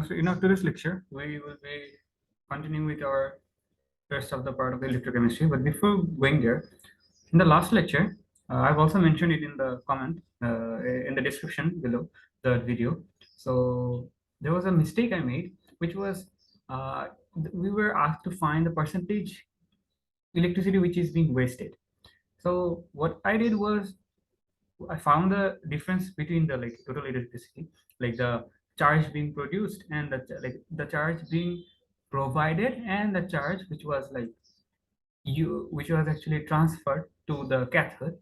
So in our today's lecture, we will be continuing with our rest of the part of the electrochemistry. But before going there, in the last lecture, I've also mentioned it in the comment in the description below the video. So there was a mistake I made, which was we were asked to find the percentage electricity which is being wasted. So what I did was I found the difference between the like total electricity, like the charge being produced and the charge being provided and the charge which was which was actually transferred to the cathode,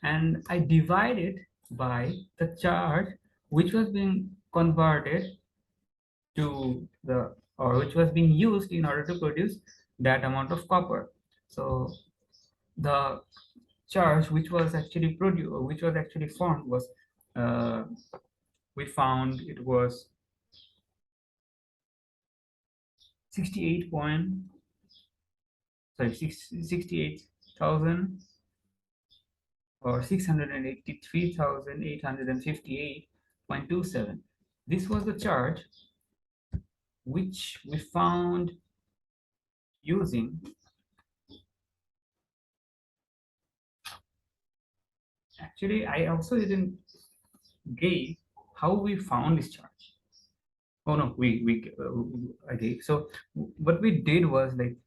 and I divided by the charge which was being converted to the or which was being used in order to produce that amount of copper. So the charge which was actually formed was uh, we found it was 68 point sorry 68,000 or 683,858.27. This was the charge which we found using actually I also didn't gave how we found this charge. Oh no, I gave. So what we did was like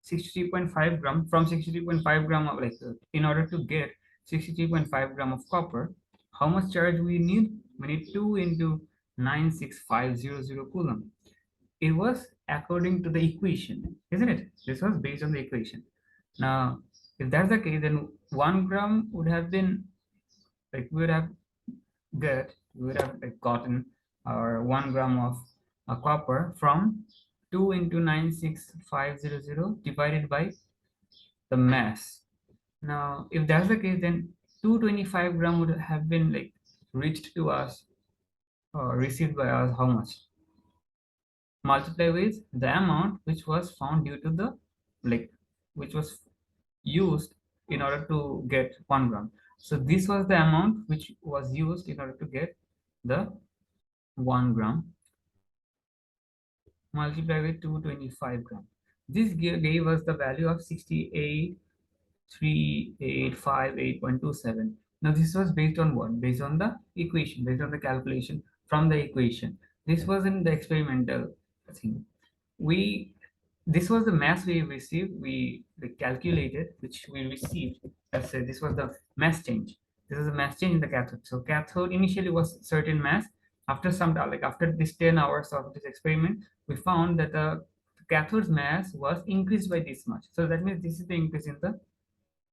63.5 gram from 63.5 gram of in order to get 63.5 gram of copper, how much charge we need? We need 2 into 96500 coulomb. It was according to the equation, isn't it? This was based on the equation. Now, if that's the case, then 1 gram would have been like we would have like gotten our 1 gram of copper from 2 into 96500 divided by the mass. Now, if that's the case, then 225 gram would have been like reached to us or received by us how much? Multiply with the amount which was found due to the like which was used in order to get 1 gram. So this was the amount which was used in order to get the 1 gram, multiply with 225 gram. This gave us the value of 68,3858.27. Now this was based on what? Based on the equation, based on the calculation from the equation. This was in the experimental thing. We This was the mass we received. We calculated which we received. Let's say this was the mass change. This is the mass change in the cathode. So cathode initially was certain mass. After some like after this 10 hours of this experiment, we found that the cathode's mass was increased by this much. So that means this is the increase in the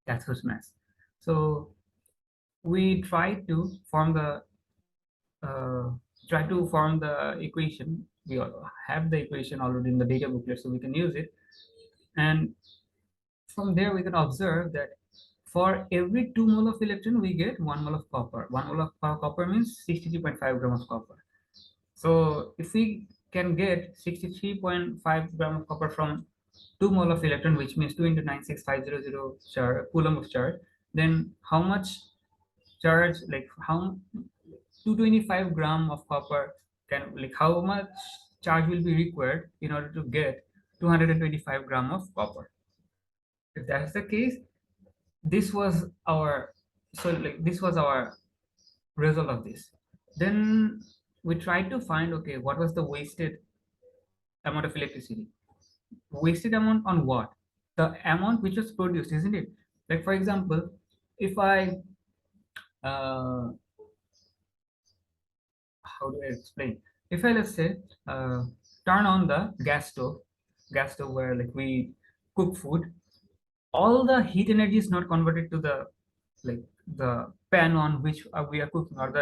cathode's mass. So we tried to form the uh, equation. We have the equation already in the data booklet, so we can use it. And from there, we can observe that for every 2 mole of electron, we get 1 mole of copper. 1 mole of copper means 63.5 gram of copper. So if we can get 63.5 gram of copper from 2 mole of electron, which means 2 into 96500 coulomb of charge, then how much charge, like how 225 gram of copper can, like how much charge will be required in order to get 225 gram of copper? If that's the case, this was our this was our result of this. Then we tried to find, okay, what was the wasted amount of electricity? Wasted amount on what? The amount which was produced, isn't it? Like for example, if I uh, how do I explain? If I, let's say, turn on the gas stove where like we cook food, all the heat energy is not converted to the like the pan on which we are cooking, or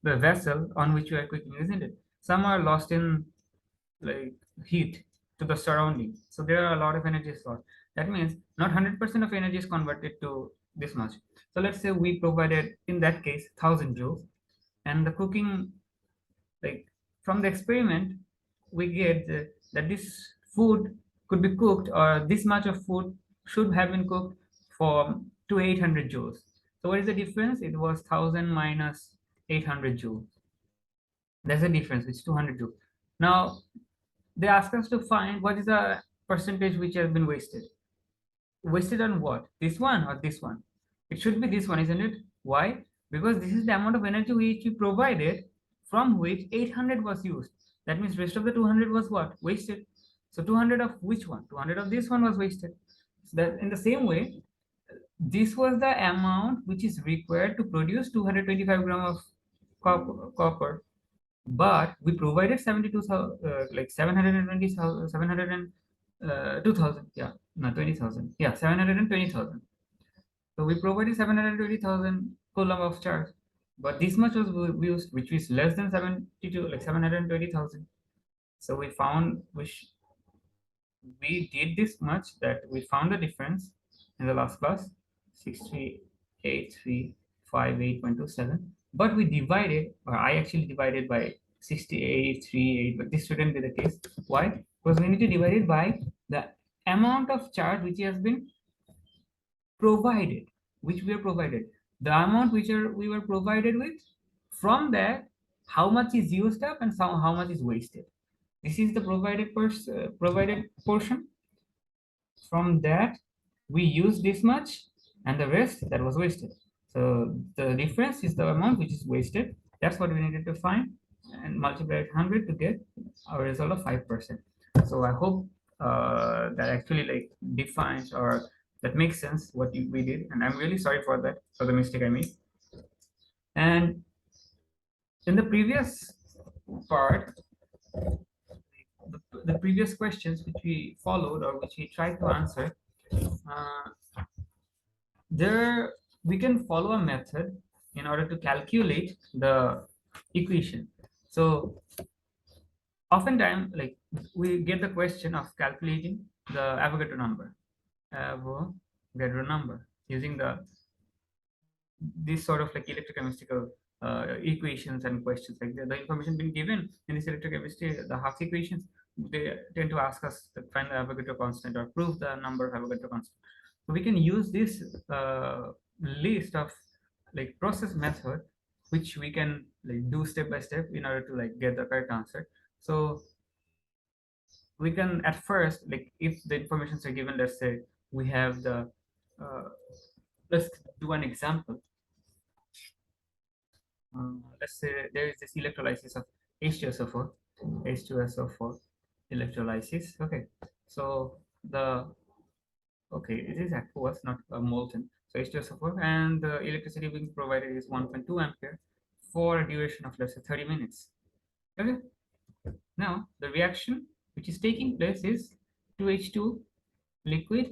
the vessel on which we are cooking, isn't it? Some are lost in like heat to the surrounding, so there are a lot of energy lost. That means not 100% of energy is converted to this much. So let's say we provided in that case 1000 joules, and the cooking, like from the experiment we get that this food could be cooked, or this much of food should have been cooked for to 800 joules. So what is the difference? It was 1000 minus 800 joules. There's a difference, which is 202. Now they ask us to find what is the percentage which has been wasted. Wasted on what? This one or this one? It should be this one, isn't it? Why? Because this is the amount of energy which we provided, from which 800 was used. That means rest of the 200 was what? Wasted. So 200 of which one? 200 of this one was wasted. So that in the same way, this was the amount which is required to produce 225 gram of copper, but we provided 72,000, like 720,000, 700 and 2,000, yeah, no, 20,000, yeah, 720,000. So we provided 720,000 coulomb of charge, but this much was used, which is less than 72, like 720,000. So we found, which we did this much, that we found the difference in the last class, 638,358.27, but we divided, or I actually divided by 68,38, but this shouldn't be the case. Why? Because we need to divide it by the amount of charge which has been provided, which we are provided, the amount which we were provided with. From that, how much is used up and how much is wasted. This is the provided portion. From that, we use this much, and the rest that was wasted. So the difference is the amount which is wasted. That's what we needed to find, and multiply it 100 to get our result of 5%. So I hope that actually like defines, or that makes sense what we did. And I'm really sorry for that, for the mistake I made. And in the previous part, the previous questions which we followed, or which we tried to answer, there we can follow a method in order to calculate the equation. So oftentimes, like, we get the question of calculating the Avogadro number using this sort of like electrochemical equations and questions. Like the information being given in this electrochemistry, the Hooke's equations, they tend to ask us to find the Avogadro constant or prove the number of Avogadro constant. So we can use this list of like process method, which we can like do step by step in order to like get the correct answer. So we can at first, like, if the informations are given, let's say we have the let's do an example. Let's say there is this electrolysis of H2SO4, H2SO4 electrolysis. Okay, so it is aqueous, not molten. So H2SO4, and the electricity being provided is 1.2 ampere for a duration of, let's say, 30 minutes. Okay, now the reaction which is taking place is 2H2 liquid,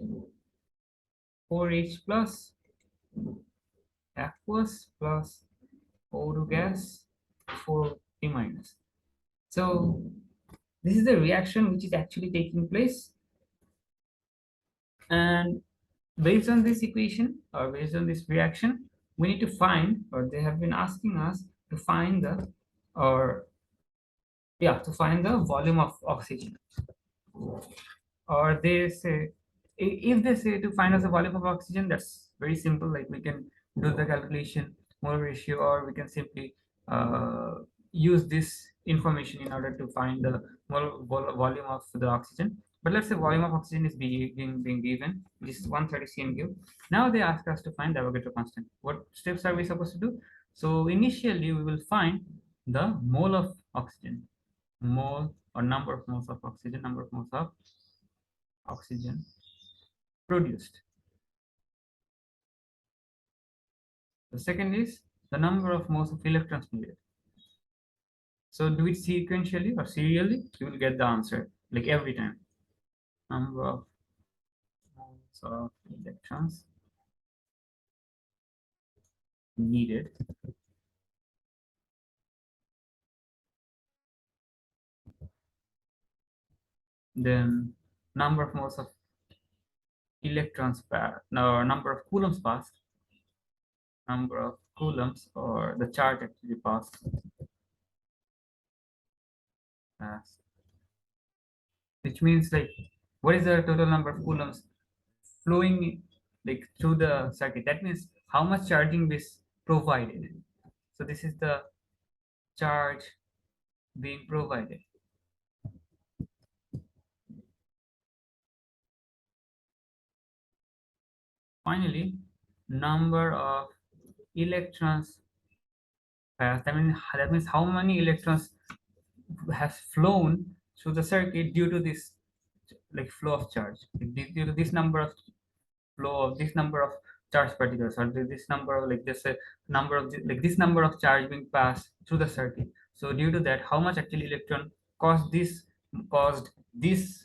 4H plus aqueous plus O2 gas, 4T minus. So this is the reaction which is actually taking place, and based on this equation, or based on this reaction, we need to find, or they have been asking us to find the, to find the volume of oxygen. Or they say, if they say to find us the volume of oxygen, that's very simple. Like, we can do the calculation, mole ratio, or we can simply use this information in order to find the volume of the oxygen. But let's say volume of oxygen is being given, this is 130 cm cube. Now they ask us to find the Avogadro constant. What steps are we supposed to do? So initially we will find the mole of oxygen, mole or number of moles of oxygen, number of moles of oxygen produced. The second is the number of moles of electrons needed. So do it sequentially or serially, you will get the answer like every time. Number of moles of electrons needed. Then number of moles of electrons passed, no, number of coulombs passed, number of coulombs, or the charge actually passed, which means like what is the total number of coulombs flowing like through the circuit. That means how much charging is provided. So this is the charge being provided. Finally, number of electrons passed. That means how many electrons has flown through the circuit due to this like flow of charge. Due to this number of flow of this number of charge particles, or this number of like this number of like this number of charge being passed through the circuit. So due to that, how much actually electron caused this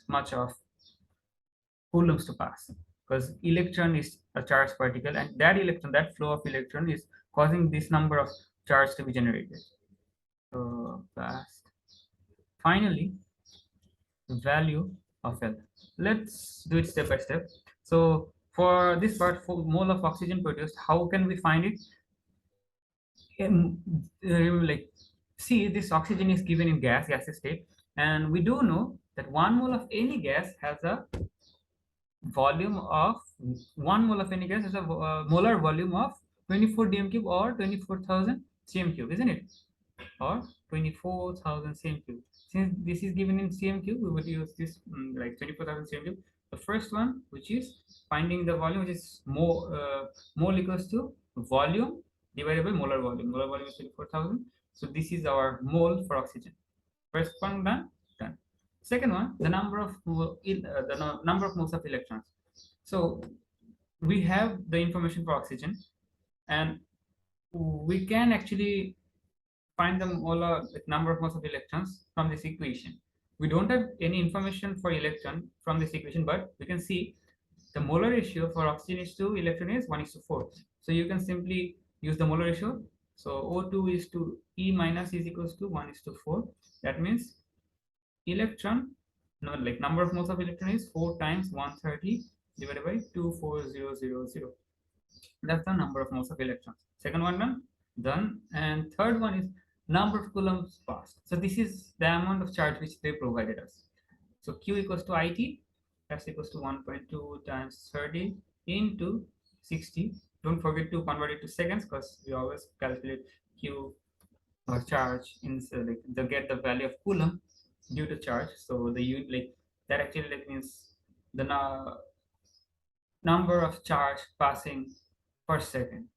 much of coulombs to pass, because electron is a charged particle, and that flow of electron is causing this number of charge to be generated. So fast. Finally, value of L. Let's do it step by step. So for this part, for mole of oxygen produced, how can we find it? Like, see, this oxygen is given in gaseous state, and we do know that 1 mole of any gas has a volume of 1 mole of any gas has a molar volume of 24 dm cube or 24,000 cm cube, isn't it? Or 24,000 cm cube. Since this is given in cm cube, we would use this like 24,000 cm cube. The first one, which is finding the volume, which is mole equals to volume divided by molar volume. Molar volume is 24,000. So this is our mole for oxygen. First one done. Second one, the number of number of moles of electrons. So we have the information for oxygen, and we can actually find the molar number of moles of electrons from this equation. We don't have any information for electron from this equation, but we can see the molar ratio for oxygen is to electron is 1:4. So you can simply use the molar ratio. So O2 is to E minus is equals to 1:4. That means electron, no, like number of moles of electron is 4 times 130 divided by 24000. That's the number of moles of electrons. Second one done. And third one is number of coulombs passed. So this is the amount of charge which they provided us. So Q equals to IT, that's equals to 1.2 times 30 into 60. Don't forget to convert it to seconds, because we always calculate Q or charge in like to get the value of coulomb due to charge. So the unit like that actually like means the number of charge passing per second,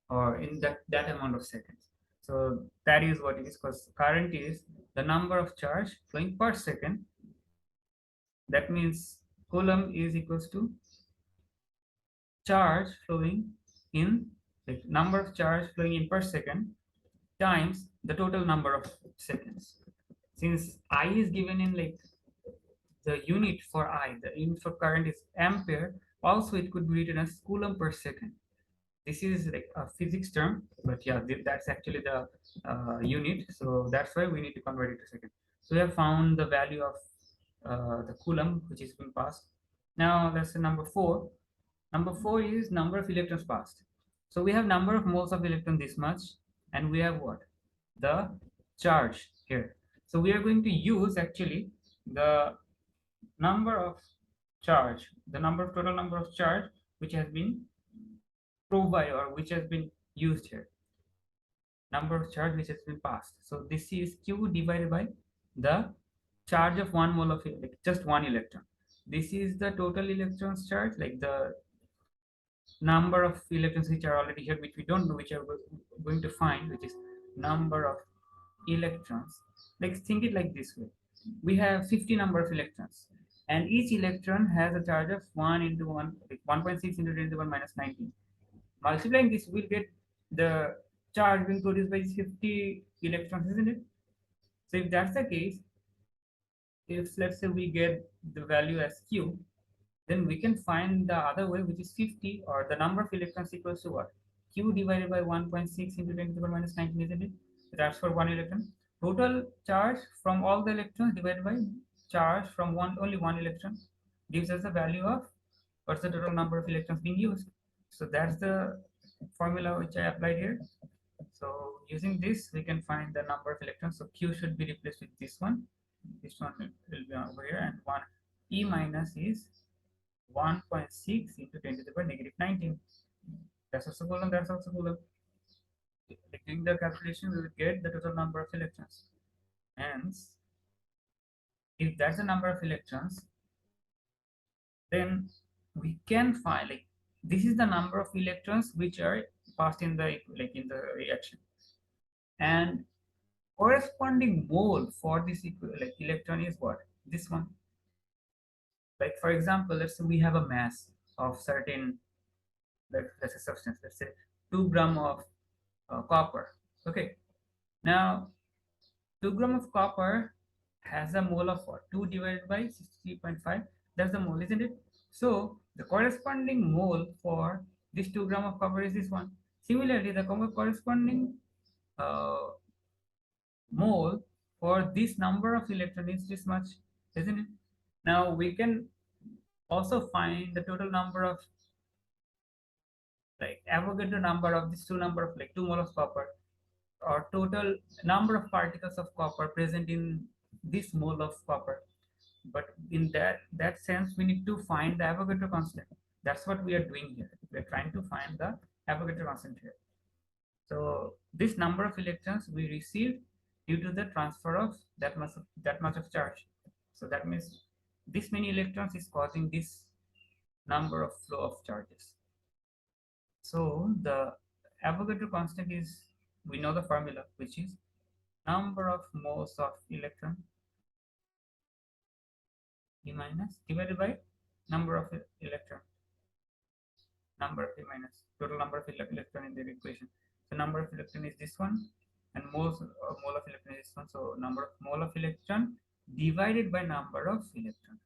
or in that amount of seconds. So that is what it is, because current is the number of charge flowing per second. That means coulomb is equals to charge flowing in, like number of charge flowing in per second times the total number of seconds. Since I is given in like the unit for I, the unit for current is ampere, also it could be written as coulomb per second. This is like a physics term, but yeah, that's actually the unit. So that's why we need to convert it to second. So we have found the value of the coulomb which is being passed. Now that's the number 4. Number 4 is number of electrons passed. So we have number of moles of electron this much, and we have what? The charge here. So we are going to use actually the number of charge, the total number of charge which has been provided or which has been used here. Number of charge which has been passed. So this is Q divided by the charge of 1 mole of like just 1 electron. This is the total electrons charge, like the number of electrons which are already here, which we don't know, which are going to find, which is number of electrons. Let's think it like this way. We have 50 number of electrons, and each electron has a charge of 1 into 1, like 1.6 into 10 to the 1 minus 19. Multiplying this, we'll get the charge being produced by 50 electrons, isn't it? So if that's the case, if let's say we get the value as Q, then we can find the other way, which is 50, or the number of electrons equals to what? Q divided by 1.6 into 10 to the power minus 19, isn't it? So that's for 1 electron. Total charge from all the electrons divided by charge from only one electron gives us the value of what's the total number of electrons being used. So that's the formula which I applied here. So using this, we can find the number of electrons. So Q should be replaced with this one. This one will be over here, and one E minus is 1.6 into 10 to the power negative 19. That's also coulomb. That's also coulomb. Doing the calculation, we will get the total number of electrons. Hence, if that's the number of electrons, then we can find, like, this is the number of electrons which are passed in the, like, in the reaction, and corresponding mole for this like electron is what, this one. Like, for example, let's say we have a mass of certain, let's say substance, let's say 2 gram of copper. Okay, now 2 gram of copper has a mole of what, 2 divided by 63.5, that's the mole, isn't it? So the corresponding mole for this 2 gram of copper is this one. Similarly, the corresponding uh, mole for this number of electron is this much, isn't it? Now we can also find the total number of, like, Avogadro number of this two number of, like, 2 mole of copper, or total number of particles of copper present in this mole of copper. But in that sense, we need to find the Avogadro constant. That's what we are doing here. We're trying to find the Avogadro constant here. So this number of electrons we received due to the transfer of that much of charge. So that means this many electrons is causing this number of flow of charges. So the Avogadro constant is, we know the formula, which is number of moles of electron E minus divided by number of electron, number of E minus, total number of electron in the equation. So number of electron is this one, and moles mole of electron is this one. So number of mole of electron divided by number of electron,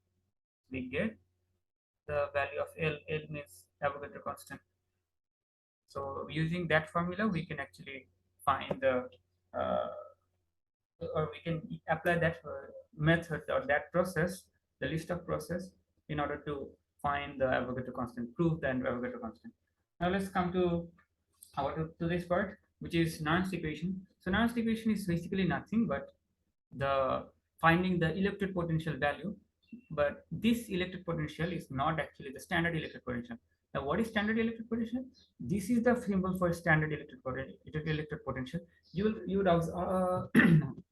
we get the value of L. L means Avogadro constant. So using that formula, we can actually find the or we can apply that method or that process, the list of process, in order to find the Avogadro constant, prove the Avogadro constant. Now let's come to this part, which is Nernst equation. So Nernst equation is basically nothing but the finding the electric potential value, but this electric potential is not actually the standard electric potential. Now, what is standard electric potential? This is the symbol for standard electric potential. You would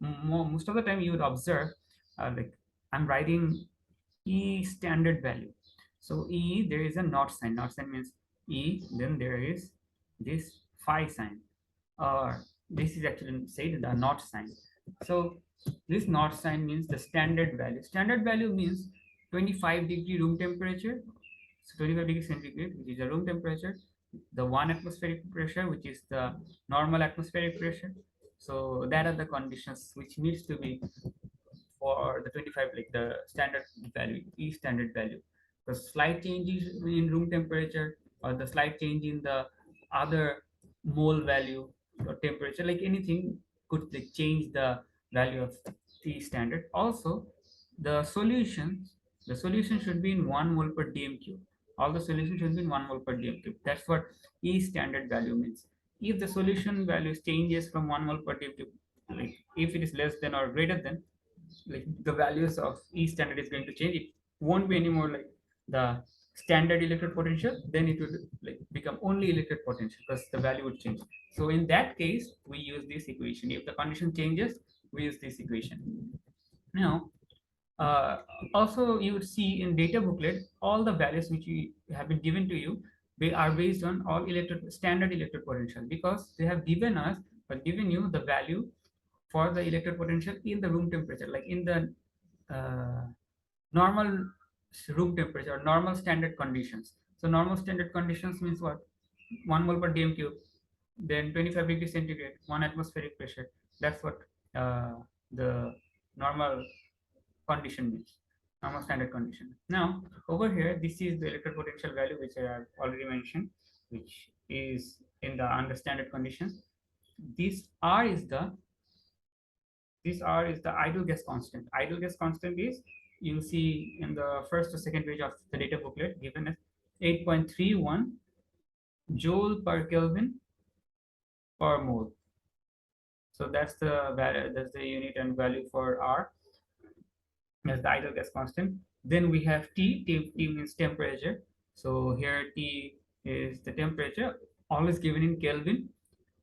most of the time you would observe, like, I'm writing E standard value. So E, there is a not sign. Not sign means E. Then there is this phi sign, or this is actually said the not sign. So this not sign means the standard value. Standard value means 25-degree room temperature, so 25 degrees centigrade, which is the room temperature, the 1 atmospheric pressure, which is the normal atmospheric pressure. So that are the conditions which needs to be for the 25, like the standard value, E standard value. The slight changes in room temperature, or the slight change in the other mole value or temperature, like anything could, like, change the value of T standard. Also, the solution should be in 1 mole per dm cube. All the solution should be in 1 mole per dm cube. That's what E standard value means. If the solution value changes from 1 mole per dm cube, like if it is less than or greater than, like, the values of E standard is going to change. It won't be anymore like the standard electric potential, then it would, like, become only electric potential because the value would change. So in that case, we use this equation. If the condition changes, we use this equation. Now, also you would see in data booklet all the values which we have been given to you, they are based on all standard electric potential, because they have given us or given you the value for the electric potential in the room temperature, like in the normal room temperature or normal standard conditions. So normal standard conditions means what? 1 mole per dm cube, then 25 degrees centigrade, 1 atmospheric pressure. That's what the normal condition means, normal standard condition. Now over here, this is the electric potential value which I have already mentioned, which is in the under standard conditions. This R is the ideal gas constant. Ideal gas constant is, you see in the first or second page of the data booklet, given as 8.31 joule per Kelvin per mole. So that's the value, that's the unit and value for R as the ideal gas constant. Then we have T means temperature. So here T is the temperature, always given in Kelvin.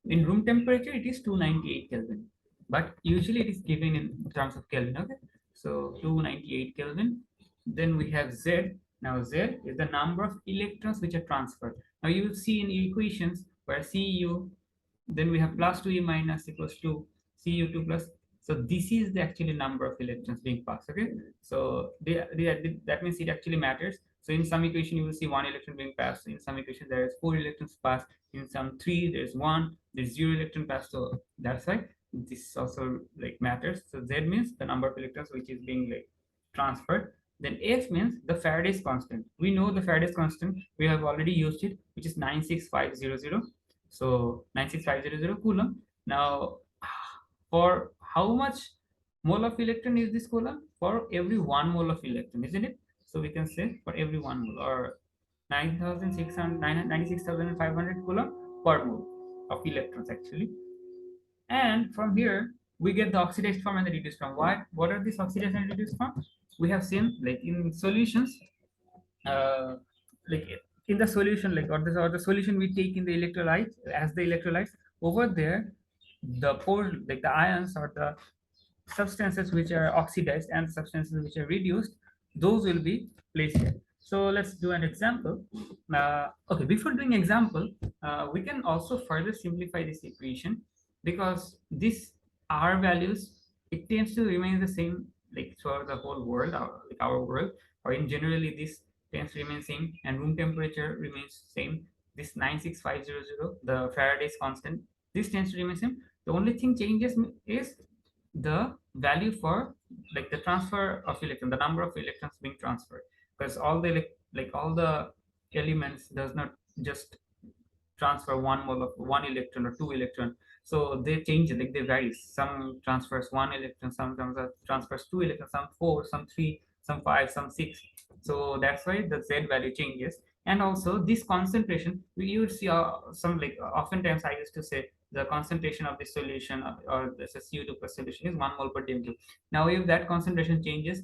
In room temperature, it is 298 Kelvin. but usually it is given in terms of Kelvin. Okay, so 298 Kelvin. Then we have Z. Now Z is the number of electrons which are transferred. Now you will see in equations where Cu, then we have plus 2e minus equals to Cu2 plus. So this is the actually number of electrons being passed. Okay, so that means it actually matters. So in some equation you will see one electron being passed. In some equation there is 4 electrons passed. In some 3 there's 1. There's 0 electron passed. So that's why this also like matters. So Z means the number of electrons which is being like transferred. Then F means the Faraday's constant. We know the Faraday's constant. We have already used it, which is 96500. So 96500 Coulomb. Now, for how much mole of electron is this Coulomb? For every 1 mole of electron, isn't it? So we can say for every 1 mole, or 96,500 Coulomb per mole of electrons actually. And from here, we get the oxidized form and the reduced form. What are these oxidized and reduced form? We have seen like in solutions, uh, like in the solution, like or the solution we take in the electrolyte as the electrolytes over there, the pore like the ions or the substances which are oxidized and substances which are reduced, those will be placed here. So let's do an example. Okay, before doing example, we can also further simplify this equation, because this R values, it tends to remain the same like throughout the whole world, like our world, or in generally this tends to remain same, and room temperature remains same. This 96500, the Faraday's constant, this tends to remain same. The only thing changes is the value for like the transfer of electron, the number of electrons being transferred, because all the like all the elements does not just transfer 1 mole of 1 electron or 2 electron. So they change it, like they vary. Some transfers 1 electron, some transfers 2 electrons, some 4, some 3, some 5, some 6. So that's why the Z value changes. And also this concentration, you would see some like oftentimes I used to say the concentration of the solution or the CO2 plus solution is 1 mole per dm cube. Now if that concentration changes,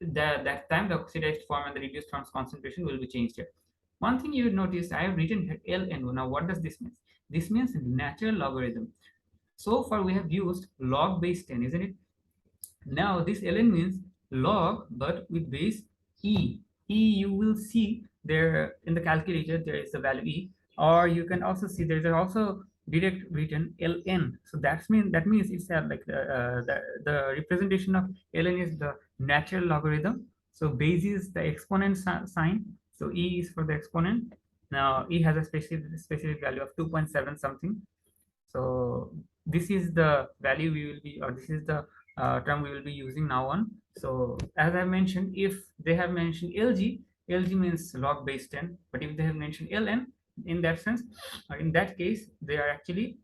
that time the oxidized form and the reduced form's concentration will be changed here. One thing you would notice, I have written here ln. Now, what does this mean? This means natural logarithm. So far, we have used log base 10, isn't it? Now, this ln means log, but with base e. E, you will see there in the calculator, there is the value e, or you can also see there is also direct written ln. So that means it's like the representation of ln is the natural logarithm. So base is the exponent sign. So e is for the exponent. Now e has a specific value of 2.7 something. So this is the value we will be, or this is the term we will be using now on. So as I mentioned, if they have mentioned lg, lg means log base 10. But if they have mentioned ln, in that sense, or in that case, they are actually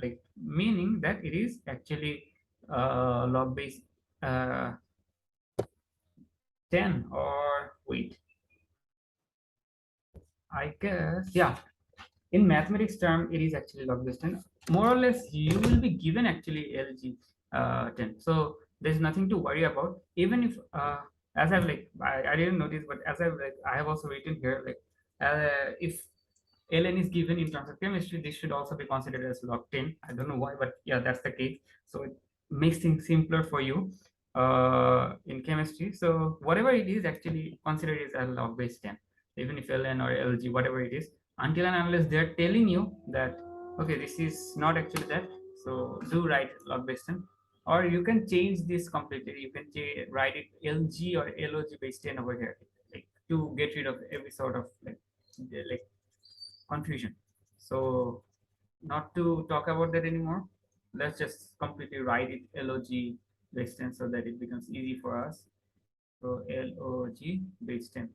like meaning that it is actually log base uh, 10, or wait, I guess, yeah, in mathematics term it is actually log base 10. More or less you will be given actually lg 10. So there's nothing to worry about. Even if as I've like I didn't notice, but as I've like I have also written here, like if ln is given in terms of chemistry, this should also be considered as log 10. I don't know why, but yeah, that's the case. So it makes things simpler for you in chemistry. So whatever it is actually considered as log base 10, even if ln or lg, whatever it is, until and unless they're telling you that okay, this is not actually that. So do write log base 10, or you can change this completely. You can write it lg or log base 10 over here, like to get rid of every sort of like confusion. So not to talk about that anymore, let's just completely write it log base 10 so that it becomes easy for us. So log base 10.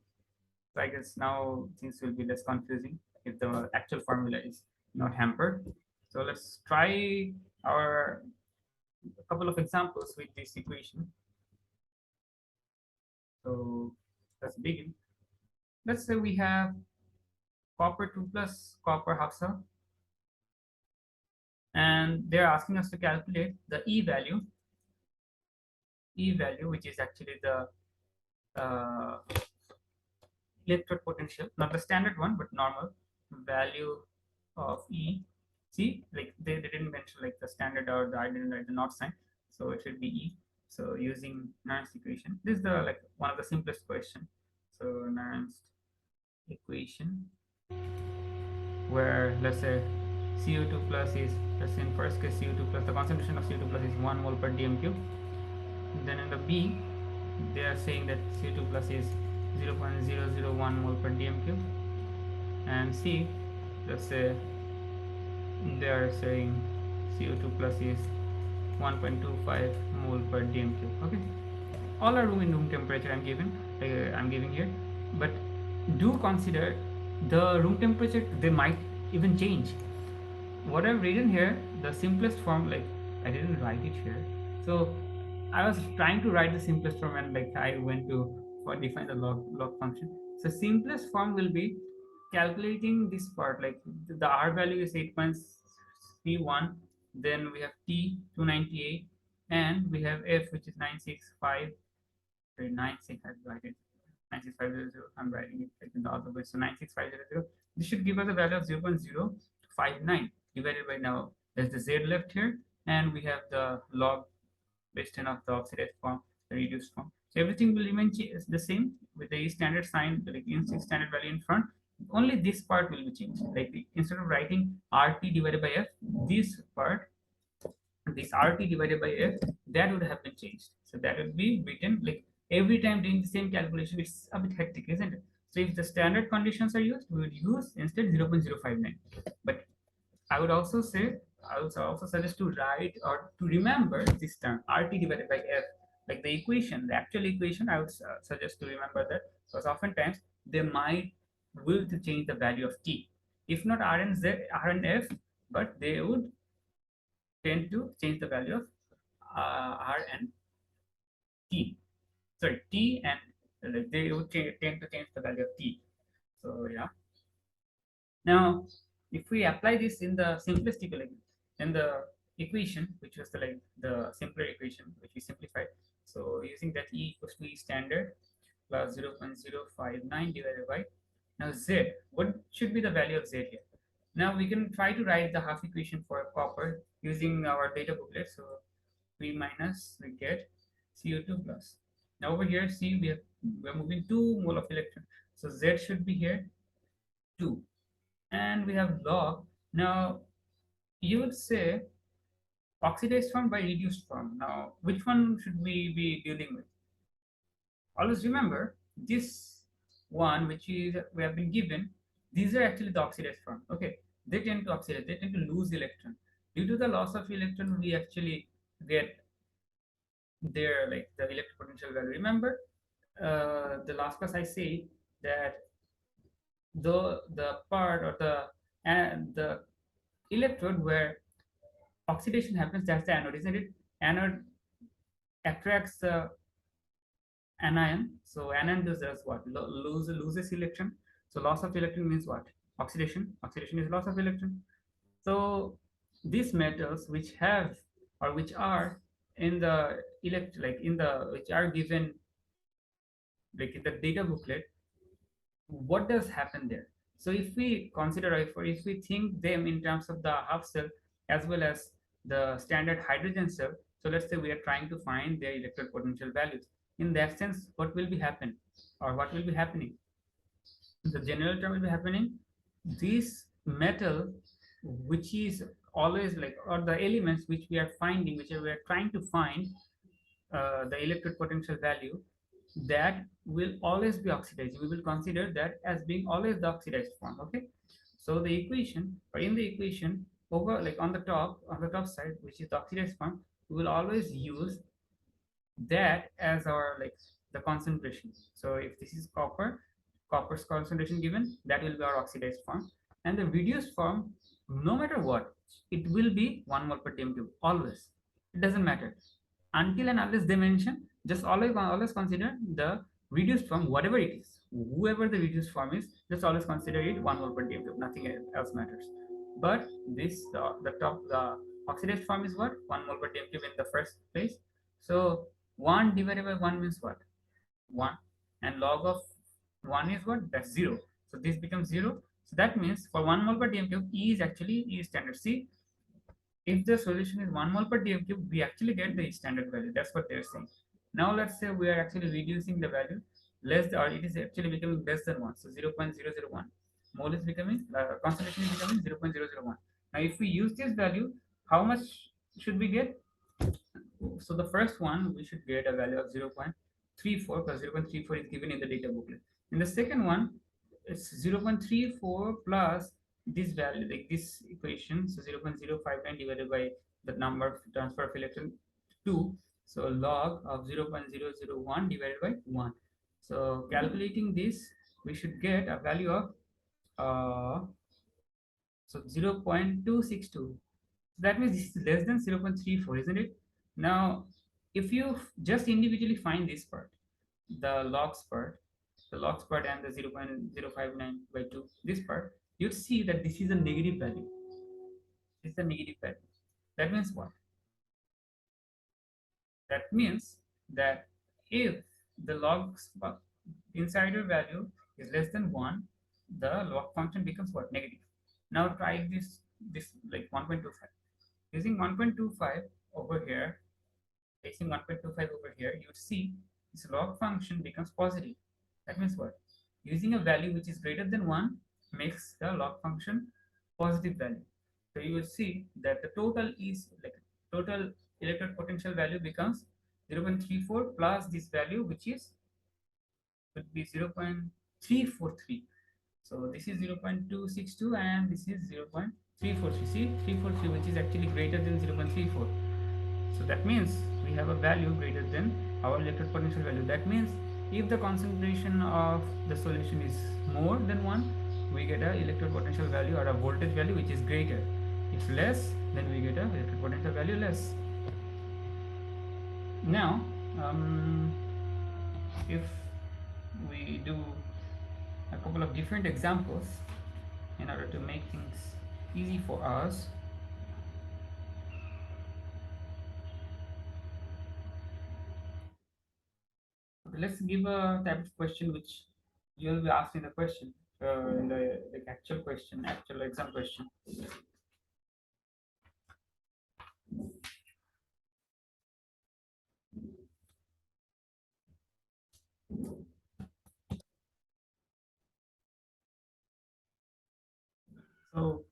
So I guess now things will be less confusing if the actual formula is not hampered. So let's try our a couple of examples with this equation. So let's begin. Let's say we have copper 2 plus copper half cell, and they're asking us to calculate the E value, which is actually the electrode potential, not the standard one, but normal value of E. See, like they didn't mention like the standard, or I didn't write the not sign, so it should be E. So using Nernst equation, this is the like one of the simplest question. So Nernst equation, where let's say CO2 plus is, let's say in first case CO2 plus, the concentration of CO2 plus is 1 mole per dm cube. Then in the B, they are saying that CO2 plus is 0.001 mole per dm cube, and C, let's say they are saying CO2 plus is 1.25 mole per dm cube. Okay, all are room temperature I'm giving here, but do consider the room temperature, they might even change. What I've written here, the simplest form, like I didn't write it here, so I was trying to write the simplest form, and like I went to define the log function. So simplest form will be calculating this part, like the R value is 8.31, then we have T 298, and we have F, which is 965, 96, I write it 96500, I'm writing it like in the other way, so 96500, this should give us a value of 0.059 divided by, now there's the Z left here, and we have the log base 10 of the oxidized form, the reduced form. So everything will remain the same with the standard sign, like in standard value in front. Only this part will be changed. Like instead of writing RT divided by F, this part, this RT divided by F, that would have been changed. So that would be written like every time doing the same calculation. It's a bit hectic, isn't it? So if the standard conditions are used, we would use instead 0.059. But I would also say, I would also suggest to write or to remember this term RT divided by F, like the equation, the actual equation. I would suggest to remember that, because oftentimes they might will to change the value of T, if not R and Z, R and F, but they would tend to change the value of R and T. Sorry, T and they would tend to change the value of T. So yeah. Now, if we apply this in the simplistic, like in the equation, which was the like the simpler equation, which we simplified. So using that, E equals to E standard plus 0.059 divided by, now Z. What should be the value of Z here? Now we can try to write the half equation for copper using our data booklet. So P minus, we get CO2 plus. Now over here, see, we're moving 2 mole of electron. So Z should be here 2. And we have log. Now you would say oxidized form by reduced form. Now which one should we be dealing with? Always remember this one, which is we have been given, these are actually the oxidized form. Okay, they tend to oxidize, they tend to lose electron. Due to the loss of electron, we actually get their like the electric potential value. Remember the last class I say that the part, or the electrode where oxidation happens, that's the anode, isn't it? Anode attracts the anion, so anion does what? Loses electron. So loss of electron means what? Oxidation is loss of electron. So these metals which have, or which are in the which are given like in the data booklet, what does happen there? So if we consider, if we think them in terms of the half cell as well as the standard hydrogen cell, so let's say we are trying to find their electric potential values. In that sense, what will be happen, or what will be happening? The general term will be happening. This metal, which is always like, or the elements which we are finding, which we are trying to find the electric potential value, that will always be oxidized. We will consider that as being always the oxidized form. Okay, so the equation, or in the equation over, like on the top side, which is the oxidized form, we will always use that as our like the concentration. So if this is copper's concentration given, that will be our oxidized form. And the reduced form, no matter what, it will be 1 mole per dm cube always. It doesn't matter until and unless they mention, just always consider the reduced form, whatever it is, whoever the reduced form is, just always consider it 1 mole per dm cube, nothing else matters. But this the oxidized form is what? 1 mole per dm cube in the first place. So 1 divided by 1 means what? 1. And log of 1 is what? That's 0. So this becomes 0. So that means for 1 mole per dm cube, E is actually E standard. See, if the solution is 1 mole per dm cube, we actually get the standard value. That's what they're saying. Now let's say we are actually reducing the value less, or it is actually becoming less than 1. So 0.001 mole is becoming, concentration is becoming 0.001. Now if we use this value, how much should we get? So the first one, we should get a value of 0.34, because 0.34 is given in the data booklet. In the second one, it's 0.34 plus this value, like this equation, so 0.059 divided by the number of transfer of electron 2, so log of 0.001 divided by 1. So calculating this, we should get a value of so 0.262. That means this is less than 0.34, isn't it? Now if you just individually find this part, the logs part, and the 0.059 by 2, this part, you'd see that this is a negative value. This is a negative value. That means what? That means that if the logs insider value is less than 1, the log function becomes what? Negative. Now try this like 1.25. Using 1.25 over here, placing 1.25 over here, you would see this log function becomes positive. That means what? Using a value which is greater than 1 makes the log function positive value. So you will see that the total is like total electrode potential value becomes 0.34 plus this value, which is would be 0.343. So this is 0.262 and this is 0.343. See, 343, which is actually greater than 0.34. So that means we have a value greater than our electrode potential value. That means if the concentration of the solution is more than 1, we get a electrode potential value or a voltage value which is greater. If less, then we get a electrode potential value less. Now, if we do a couple of different examples in order to make things easy for us. Okay, let's give a type of question which you will be asked in the question, in the like actual question, actual exam question. So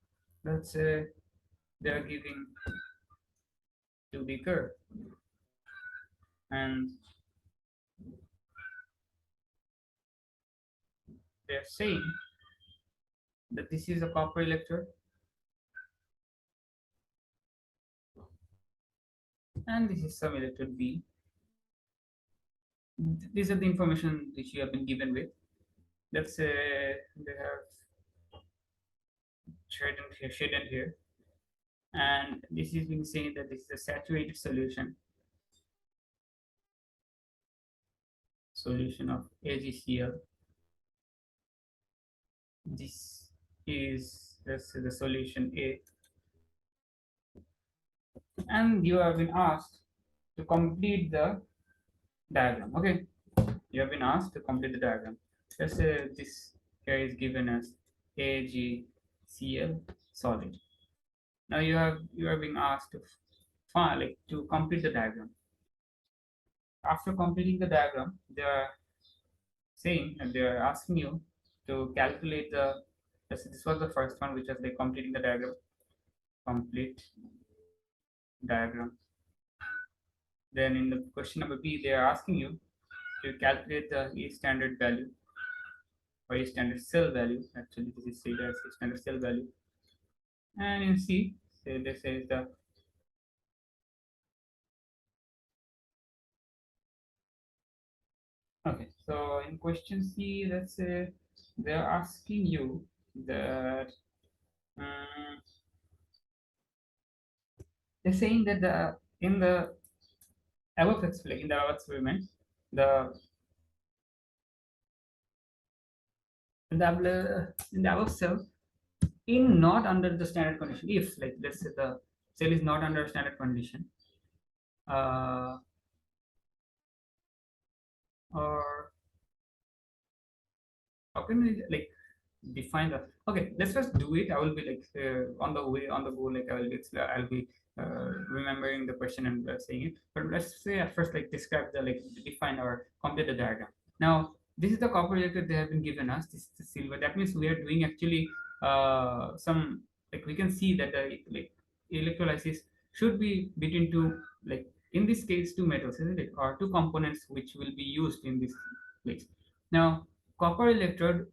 let's say they are giving 2D curve and they are saying that this is a copper electrode and this is some electrode B. These are the information which you have been given with. Let's say they have shaded here, and this is being saying that this is a saturated solution of AgCl. This is, let's say, the solution A, and you have been asked to complete the diagram. Okay, you have been asked to complete the diagram. Let's say this here is given as AgCl solid. Now you are being asked to find, like, to complete the diagram. After completing the diagram, they are saying, and they are asking you to calculate the, this was the first one, which was like completing the diagram, complete diagram. Then in the question number B, they are asking you to calculate the A standard value or A standard cell value. Actually, this is said as A standard cell value. And in C, say this is the okay. So in question C, let's say they're asking you that they're saying that the in the above experiment, the in the above cell, in not under the standard condition, if, like, let's say the cell is not under standard condition, uh, or how can we, like, define the, okay, let's just do it. I will be like on the way, on the go, like I'll be remembering the question and saying it, but let's say at first like describe the, like define or complete the diagram. Now this is the copper electrode they have been given us, this is the silver. That means we are doing actually some, like we can see that the like electrolysis should be between two, like in this case two metals, isn't it, or two components which will be used in this place. Now copper electrode,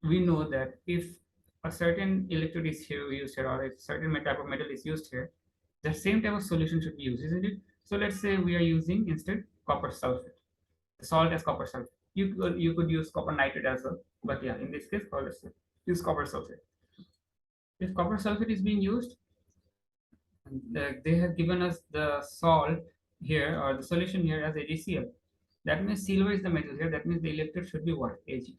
we know that if a certain electrode is here used here, or if certain type of metal is used here, the same type of solution should be used, isn't it? So let's say we are using instead copper sulfate, the salt as copper sulfate. You could use copper nitrate as well, but yeah, in this case, let's use copper sulfate. If copper sulfate is being used, they have given us the salt here or the solution here as AgCl. That means silver is the metal here. That means the electrode should be what? Ag.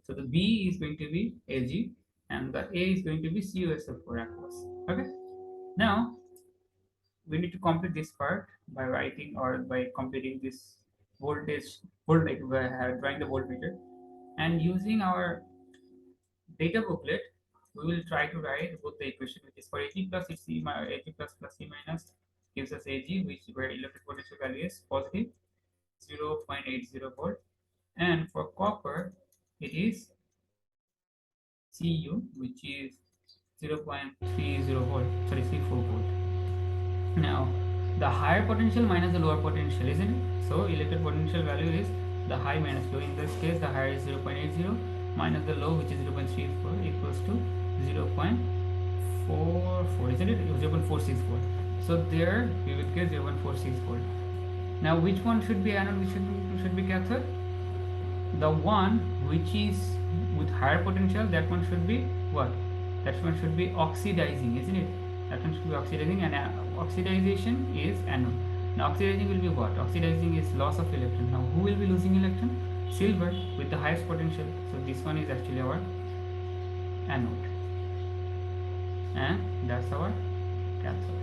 So the B is going to be Ag and the A is going to be CuSO4 aqueous. Okay. Now we need to complete this part by writing or by completing this voltage by drawing the voltmeter, and using our data booklet we will try to write both the equation, which is for Ag plus C Ag plus C minus gives us Ag, which where electric potential value is positive 0.80 volt, and for copper it is Cu, which is 0.30 volt, sorry 34 volt. Now the higher potential minus the lower potential, isn't it? So electric potential value is the high minus low. In this case the higher is 0.80 minus the low, which is 0.34, equals to 0.44, isn't it? 0.464. So there we will get 0.46 volt. Now which one should be anode, which should be cathode? The one which is with higher potential, that one should be what? That one should be oxidizing, isn't it? That one should be oxidizing, and oxidization is anode. Now oxidizing will be what? Oxidizing is loss of electron. Now who will be losing electron? Silver with the highest potential. So this one is actually our anode, and that's our cathode.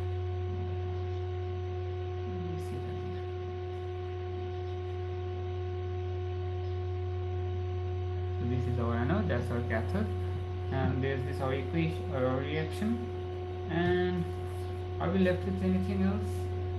This is our anode, that's our cathode, and there's this our equation or reaction. And are we left with anything else?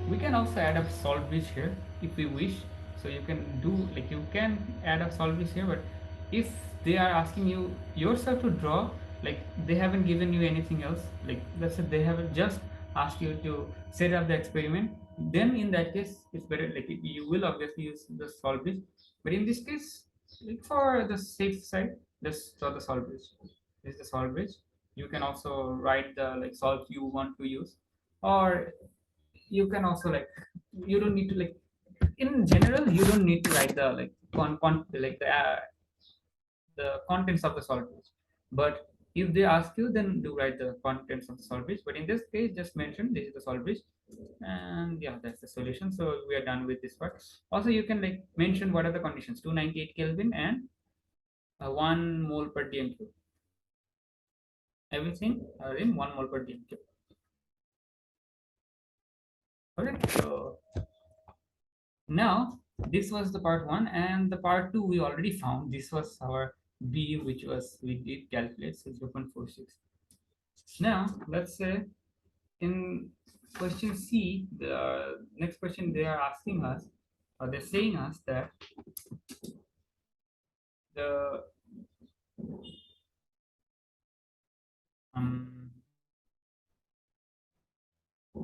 We can also add up salt bridge here if we wish. So you can do, like you can add up salt bridge here, but if they are asking you yourself to draw, like they haven't given you anything else, like let's say they haven't just asked you to set up the experiment, then in that case it's better, like you will obviously use the salt bridge. But in this case, like for the safe side, just draw the salt bridge. This is the salt bridge. You can also write the like salt you want to use, or you can also like, you don't need to, like in general you don't need to write the like the contents of the salt bridge, but if they ask you, then do write the contents of the salt bridge. But in this case, just mention this is the salt bridge, and yeah, that's the solution. So we are done with this part. Also you can like mention what are the conditions: 298 Kelvin and 1 mole per dm cube. Everything are in 1 mole per dm cube. Okay, so now this was the part 1, and the part 2 we already found. This was our B, which was we did calculate, so 0.46. Now let's say in question C, the next question they are asking us, or they're saying us that the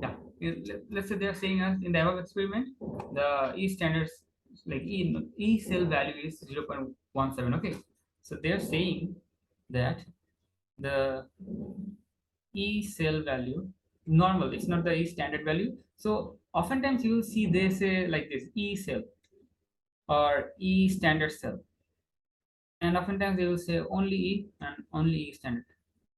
yeah, let's say they are saying us in the above experiment the E standards, like E cell value is 0.17. Okay, so they are saying that the E cell value normal, it's not the E standard value. So oftentimes you will see they say like this, E cell or E standard cell, and oftentimes they will say only E and only E standard.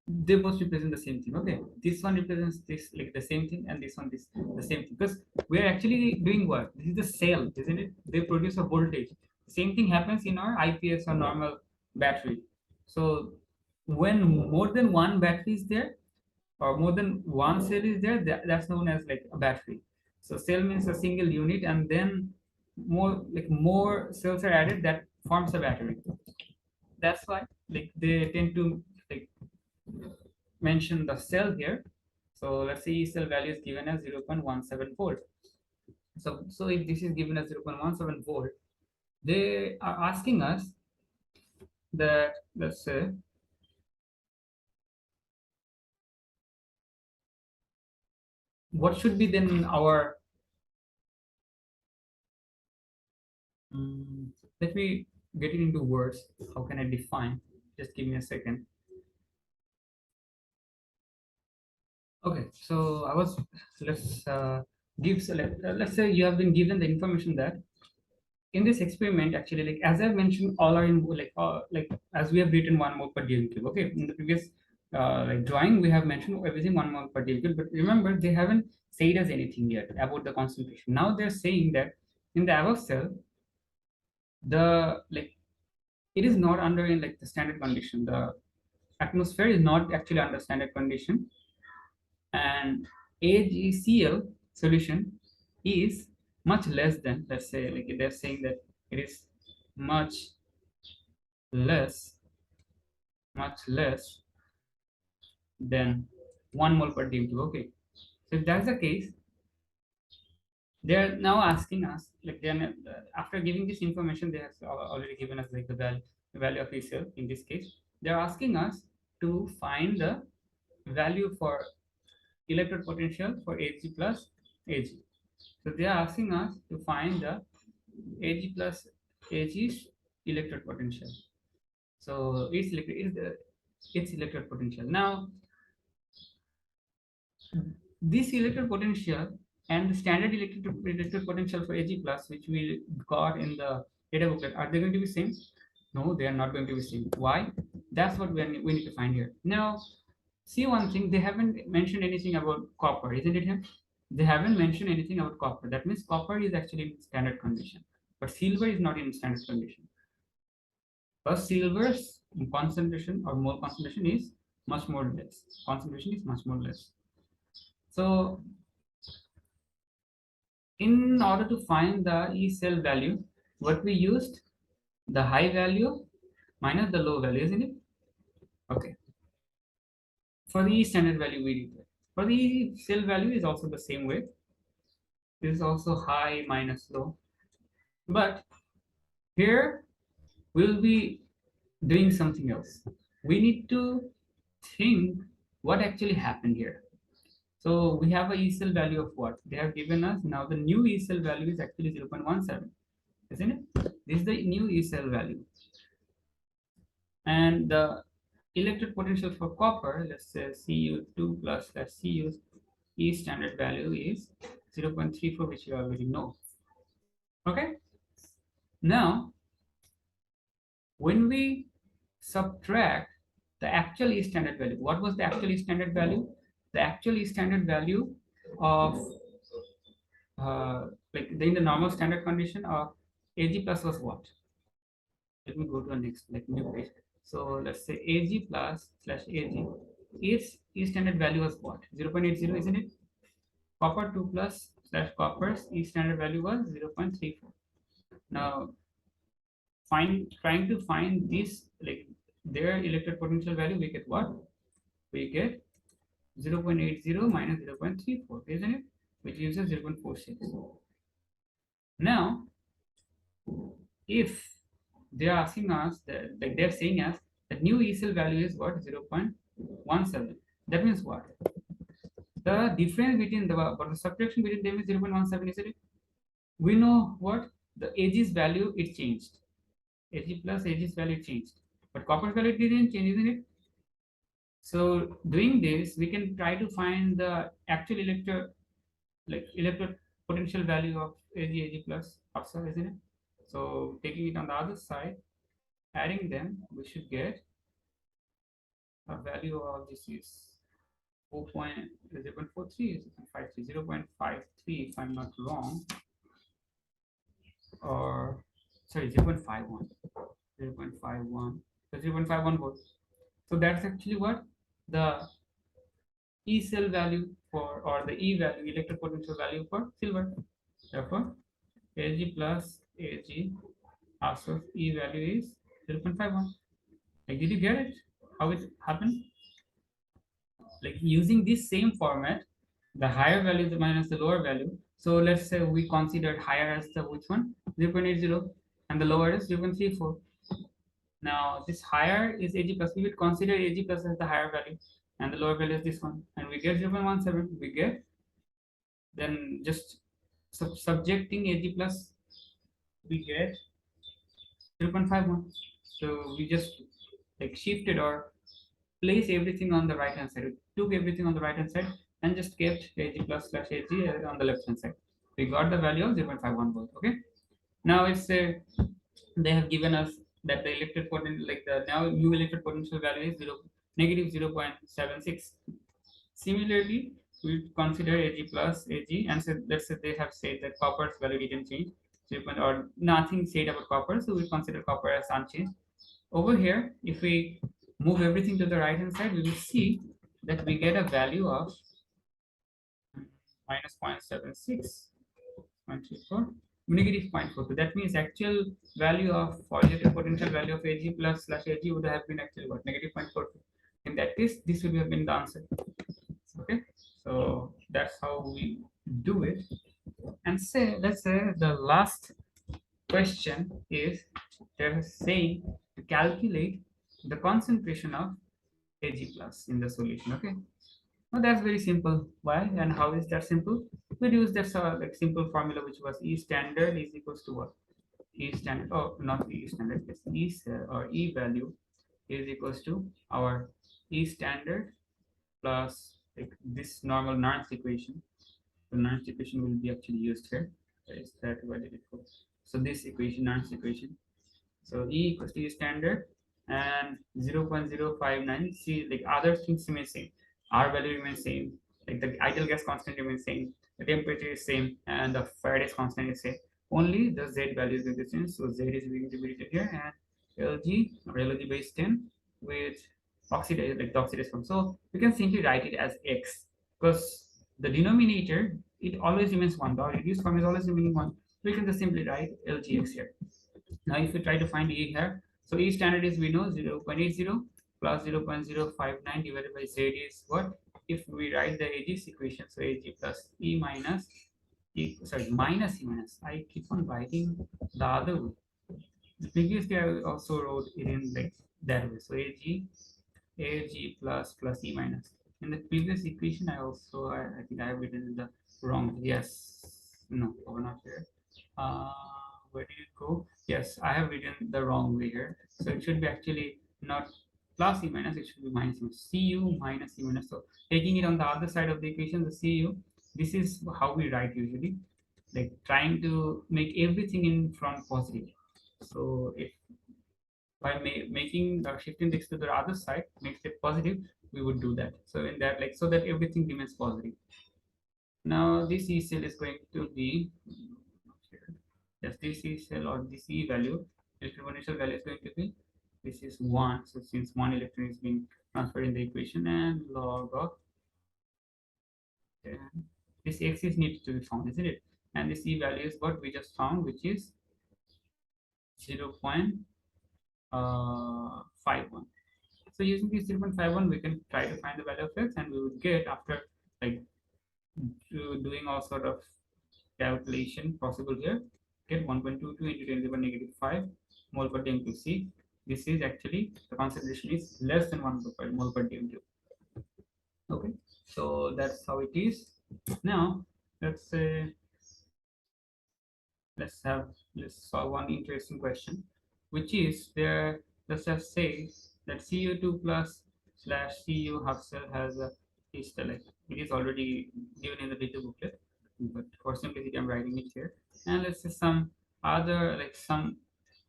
They both represent the same thing. Okay, this one represents this, like the same thing, and this one this the same thing, because we are actually doing what? This is the cell, isn't it? They produce a voltage. Same thing happens in our IPS or normal battery. So when more than one battery is there, or more than one cell is there, that's known as like a battery. So cell means a single unit, and then more cells are added, that forms a battery. That's why like they tend to like mention the cell here. So let's say E cell value is given as 0.17 volt. So if this is given as 0.17 volt, they are asking us that, let's say, what should be then our let me get it into words. How can I define? Just give me a second. Okay, so I was let's give let's say you have been given the information that in this experiment, actually, like as I've mentioned, all are in like as we have written 1 mole per dm cube. Okay, in the previous like drawing, we have mentioned everything 1 mole per dm cube, but remember they haven't said us anything yet about the concentration. Now they're saying that in the above cell, the like it is not under in like the standard condition. The atmosphere is not actually under standard condition, and AgCl solution is much less than, let's say, like they're saying that it is much less than 1 mole per dm cube. Okay, so if that's the case, they're now asking us like then after giving this information, they have already given us like the value of ECL. In this case, they're asking us to find the value for electrode potential for Ag plus Ag. So they are asking us to find the Ag plus Ag's electrode potential. So its electrode potential. Now this electrode potential and the standard electrode potential for Ag plus, which we got in the data booklet, are they going to be same? No, they are not going to be same. Why? That's what we need to find here. Now, see one thing, they haven't mentioned anything about copper, isn't it here? They haven't mentioned anything about copper. That means copper is actually in standard condition, but silver is not in standard condition. But silver's concentration or mole concentration is much more less. Concentration is much more less. So in order to find the E cell value, what we used, the high value minus the low value, isn't it? Okay. For the E standard value, we did that. For the E cell value is also the same way. This is also high minus low. But here we'll be doing something else. We need to think what actually happened here. So we have a E cell value of what? They have given us now the new E cell value is actually 0.17, isn't it? This is the new E cell value. And the electrode potential for copper, let's say Cu2 plus Cu, E standard value is 0.34, which you already know. Okay. Now, when we subtract the actual E standard value, what was the actual E standard value? The actual E standard value of like in the normal standard condition of Ag plus was what? Let me go to the next like new page. So let's say Ag plus slash Ag, its E standard value was what? 0.80, isn't it? Copper 2 plus slash copper's E standard value was 0.34. Now trying to find this like their electrode potential value, we get what? We get 0.80 minus 0.34, isn't it? Which gives us 0.46. Now, if they are asking us that, like they're saying us the new E cell value is what? 0.17. That means what? The difference between the subtraction between them is 0.17, isn't it? We know what the Ag's value it changed. Ag plus Ag's value changed, but copper's value didn't change, isn't it? So doing this, we can try to find the actual electrode potential value of Ag plus also, isn't it? So taking it on the other side, adding them, we should get a value of this is 0.43, 0.53 if I'm not wrong, or sorry 0.51, 0.51, so 0.51 volts. So that's actually what the E cell value for, or the E value, electric potential value for silver. Therefore, Ag plus Ag also E value is 0.51. Like, did you get it? How it happened? Like using this same format, the higher value minus the lower value. So let's say we considered higher as the which one? 0.80 and the lower is 0.34. Now this higher is AG plus. We would consider AG plus as the higher value and the lower value is this one. And we get 0.17. We get, then just subjecting AG plus, we get 0.51. So we just like shifted or place everything on the right hand side. We took everything on the right hand side and just kept AG plus slash AG on the left hand side. We got the value of 0.51 volt. Okay. Now it's they have given us that the electric potential, like the now new electric potential value is negative 0.76. Similarly, we consider AG plus AG, and so let's say they have said that copper's value didn't change, or nothing said about copper, so we consider copper as unchanged. Over here, if we move everything to the right hand side, we will see that we get a value of minus 0.76, 0.34, negative 0.42. That means actual value of positive potential value of AG plus slash AG would have been actually what? Negative 0.42. In that case, this would have been the answer. Okay, so that's how we do it. And say, let's say the last question is they're saying to calculate the concentration of Ag plus in the solution. Okay, now that's very simple. Why and how is that simple? We use that like simple formula which was E standard is equals to what? E standard, oh not E standard, yes, E or E value is equals to our E standard plus like this normal Nernst equation. The Nernst equation will be actually used here. Is that what it is? So this equation, Nernst equation. So E equals to E standard and 0.059. See, like other things remain same. R value remains same. Like the ideal gas constant remains same. The temperature is same, and the Faraday's constant is same. Only the Z value is going to change. So Z is going to be written here, and Lg or Lg base 10 with oxidized, like the oxidized form. So we can simply write it as X because the denominator it always remains one. The reduced form is always remaining one. We can just simply write Lgx here. Now, if we try to find E here, so E standard is we know 0.80 plus 0.059 divided by Z is what? If we write the AG's equation, so AG plus E minus E, sorry, minus E minus. I keep on writing the other way. Previously, I also wrote it in like that way. So AG plus E minus. In the previous equation, I think I have written the wrong. Yes, no, over not here. Where did it go? Yes, I have written the wrong way here. So it should be actually not plus E minus, it should be minus E. Cu minus E minus. So taking it on the other side of the equation, the Cu, this is how we write usually, like trying to make everything in front positive. So if by making the shifting this to the other side makes it positive, we would do that. So in that, like, so that everything remains positive. Now this E cell is going to be just this E cell or this E value, electron potential value is going to be, this is 1. So since 1 electron is being transferred in the equation, and log of this X is needed to be found, isn't it? And this E value is what we just found, which is 0.51. So using this 0.51, we can try to find the value of X, and we would get, after like doing all sort of calculation possible here, get 1.22 into 10 to the negative 5 mole per dm cube. See, this is actually the concentration is less than 1 mole per dm cube. Okay, so that's how it is. Now let's solve one interesting question, which is there. Let's just say that Cu2 plus slash Cu half cell has a like it is already given in the data booklet, but for simplicity I'm writing it here. And let's say some other, like some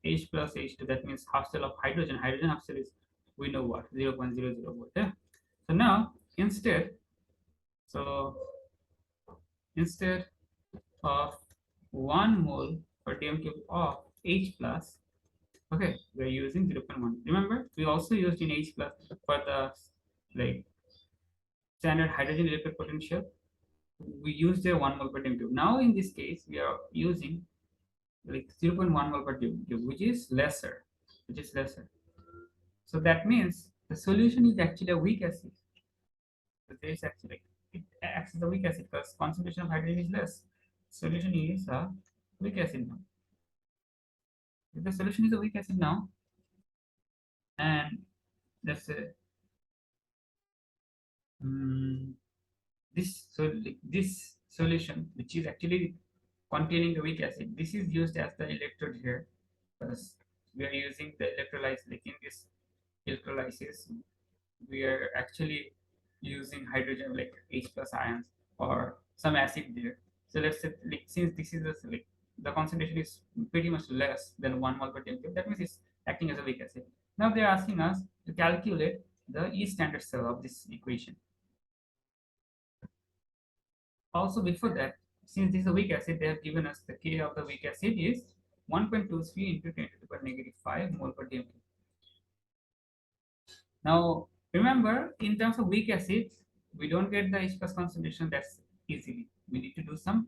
H plus H2, that means half cell of hydrogen. Hydrogen half cell is, we know what, 0.00 volt. Yeah. So now instead of 1 mole per dm cube of H plus, okay, we're using 0.1. Remember, we also used in H plus for the like standard hydrogen electric potential. We used a 1 mole per dm cube. Now in this case, we are using like 0.1 mole per dm cube, which is lesser. So that means the solution is actually a weak acid. So there is actually, it acts as a weak acid because concentration of hydrogen is less. Solution is a weak acid now. If the solution is a weak acid now, and let's say mm, this solution, which is actually containing the weak acid, this is used as the electrode here, because we are using the electrolysis. Like in this electrolysis, we are actually using hydrogen, like H plus ions or some acid there. So let's say, like, since this is like the concentration is pretty much less than 1 mole per kg, that means it's acting as a weak acid. Now they're asking us to calculate the E standard cell of this equation. Also, before that, since this is a weak acid, they have given us the K of the weak acid is 1.23 into 10 to the power negative 5 mole per kg. Now, remember, in terms of weak acids, we don't get the H plus concentration that's easily. We need to do some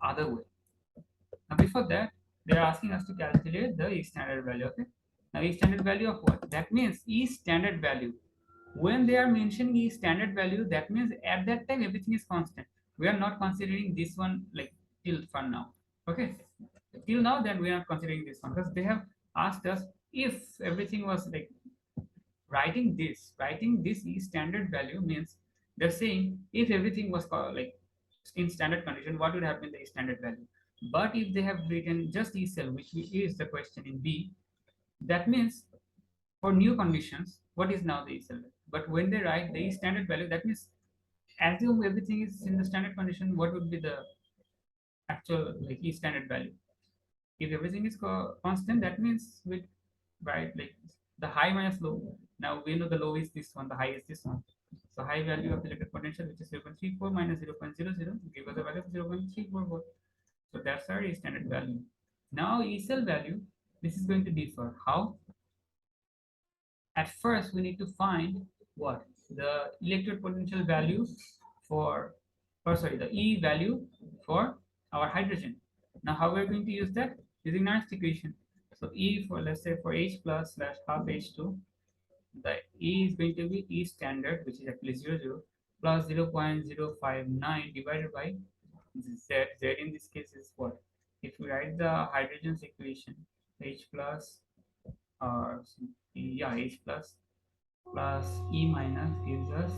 other way. Now, before that, they are asking us to calculate the E standard value. Okay. Now, E standard value of what? That means E standard value. When they are mentioning E standard value, that means at that time everything is constant. We are not considering this one like till for now. Okay. Till now, then we are not considering this one because they have asked us if everything was like writing this E standard value means they're saying if everything was like in standard condition, what would have been the standard value? But if they have written just E cell, which is the question in B, that means for new conditions, what is now the E cell? But when they write the E standard value, that means assume everything is in the standard condition, what would be the actual like E standard value? If everything is constant, that means with right like the high minus low. Now we know the low is this one, the high is this one. So high value of electric potential, which is 0.34 minus 0.00, give us a value of 0.344. So that's our standard value. Now E cell value, this is going to differ. How? At first, we need to find what the electric potential value for, or sorry, the E value for our hydrogen. Now, how we're going to use that? Using Nernst equation. So E for, let's say, for H plus slash half H2, the E is going to be E standard, which is actually 0 plus 0.059 divided by Z. Z in this case is what? If we write the hydrogen's equation, H plus, or yeah, H plus E minus gives us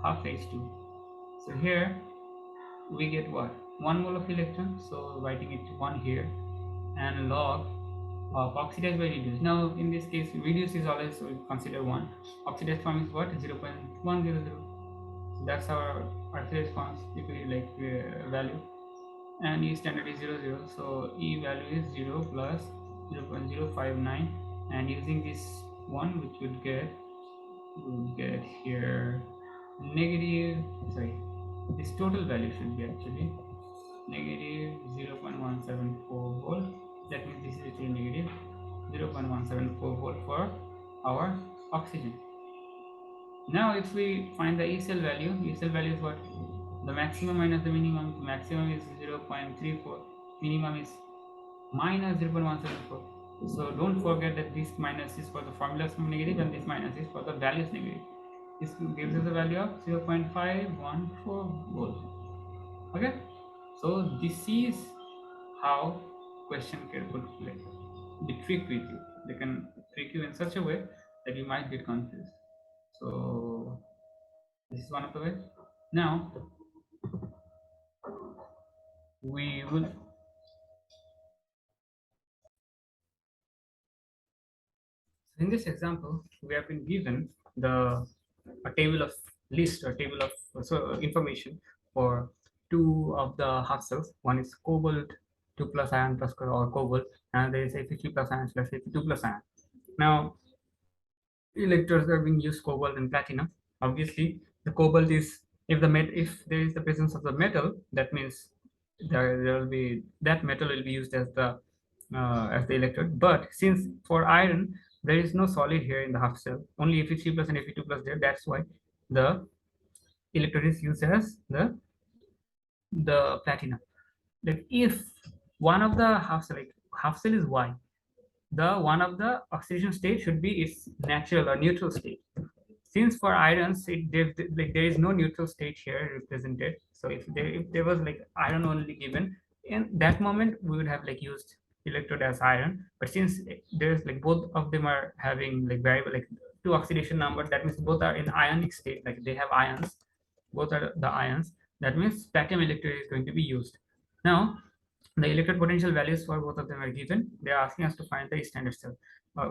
half H2. So here we get what? 1 mole of electron, so writing it 1 here, and log of oxidized by reduced. Now in this case, reduced is always, so we consider 1. Oxidized form is what? 0.100. So that's our oxidized forms if we like value, and E standard is 0 so E value is 0 plus 0.059, and using this one, which would get, we'll get here negative, sorry, this total value should be actually negative 0.174 volt. That means this is actually negative 0.174 volt for our oxygen. Now if we find the E cell value is what? The maximum minus the minimum. Maximum is 0.34, minimum is minus 0.174. So don't forget that this minus is for the formulas negative and this minus is for the values negative. This gives us a value of 0.514 volts. Okay, so this is how question could be tricked with you. They can trick you in such a way that you might get confused. So this is one of the ways. Now we will, in this example, we have been given the a table of list or table of information for two of the half cells. One is cobalt 2 plus ion plus or cobalt, and there is a 50 plus ion plus 52 plus ion. Now electrodes are being used cobalt and platinum. Obviously, the cobalt is, if there is the presence of the metal, that means there will be, that metal will be used as the electrode. But since for iron there is no solid here in the half cell, only Fe3 plus and Fe2 plus there. That's why the electrode is used as the platinum. Like if one of the half cell, like half cell is Y, the one of the oxidation state should be its natural or neutral state. Since for irons, like there is no neutral state here represented. So if there was like iron only given, in that moment we would have like used electrode as iron. But since there's like both of them are having like variable like two oxidation numbers, that means both are in ionic state, like they have ions, both are the ions. That means vacuum electrode is going to be used. Now the electrode potential values for both of them are given. They are asking us to find the standard cell.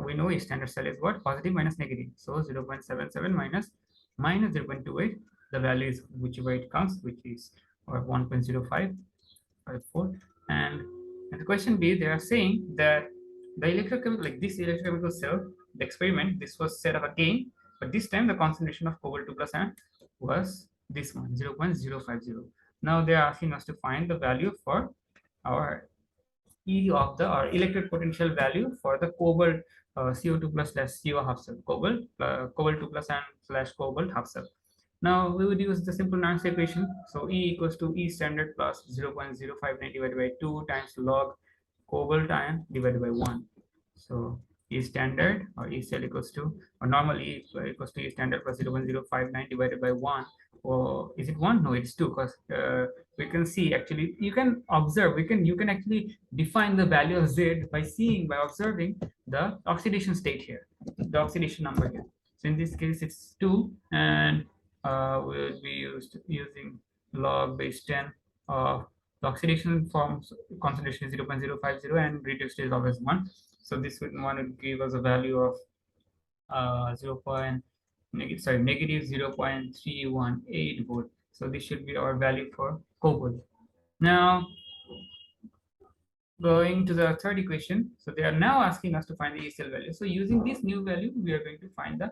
We know a standard cell is what? Positive minus negative. So 0.77 minus 0.28. The value is whichever it comes, which is or 1.0554. And in the question B, they are saying that the electrochemical, like this electrochemical cell, the experiment, this was set up again, but this time the concentration of cobalt 2 plus ion was this one, 0.050. Now they are asking us to find the value for our E of the or electric potential value for the cobalt CO2 plus slash CO half cell, cobalt 2 plus and slash cobalt half cell. Now we would use the simple Nernst equation. So E equals to E standard plus 0.059 divided by 2 times log cobalt ion divided by 1. So E standard or E cell equals to, or normal E equals to E standard plus 0.059 divided by 1. Or is it 1? No, it's 2, because we can see actually, you can observe, you can actually define the value of Z by observing the oxidation state here, the oxidation number here. So in this case, it's 2, and will be using log base 10 of the oxidation forms concentration is 0.050 and reduced is always 1. So this would give us a value of negative 0.318 volt. So this should be our value for cobalt. Now going to the third equation, so they are now asking us to find the E cell value. So using this new value, we are going to find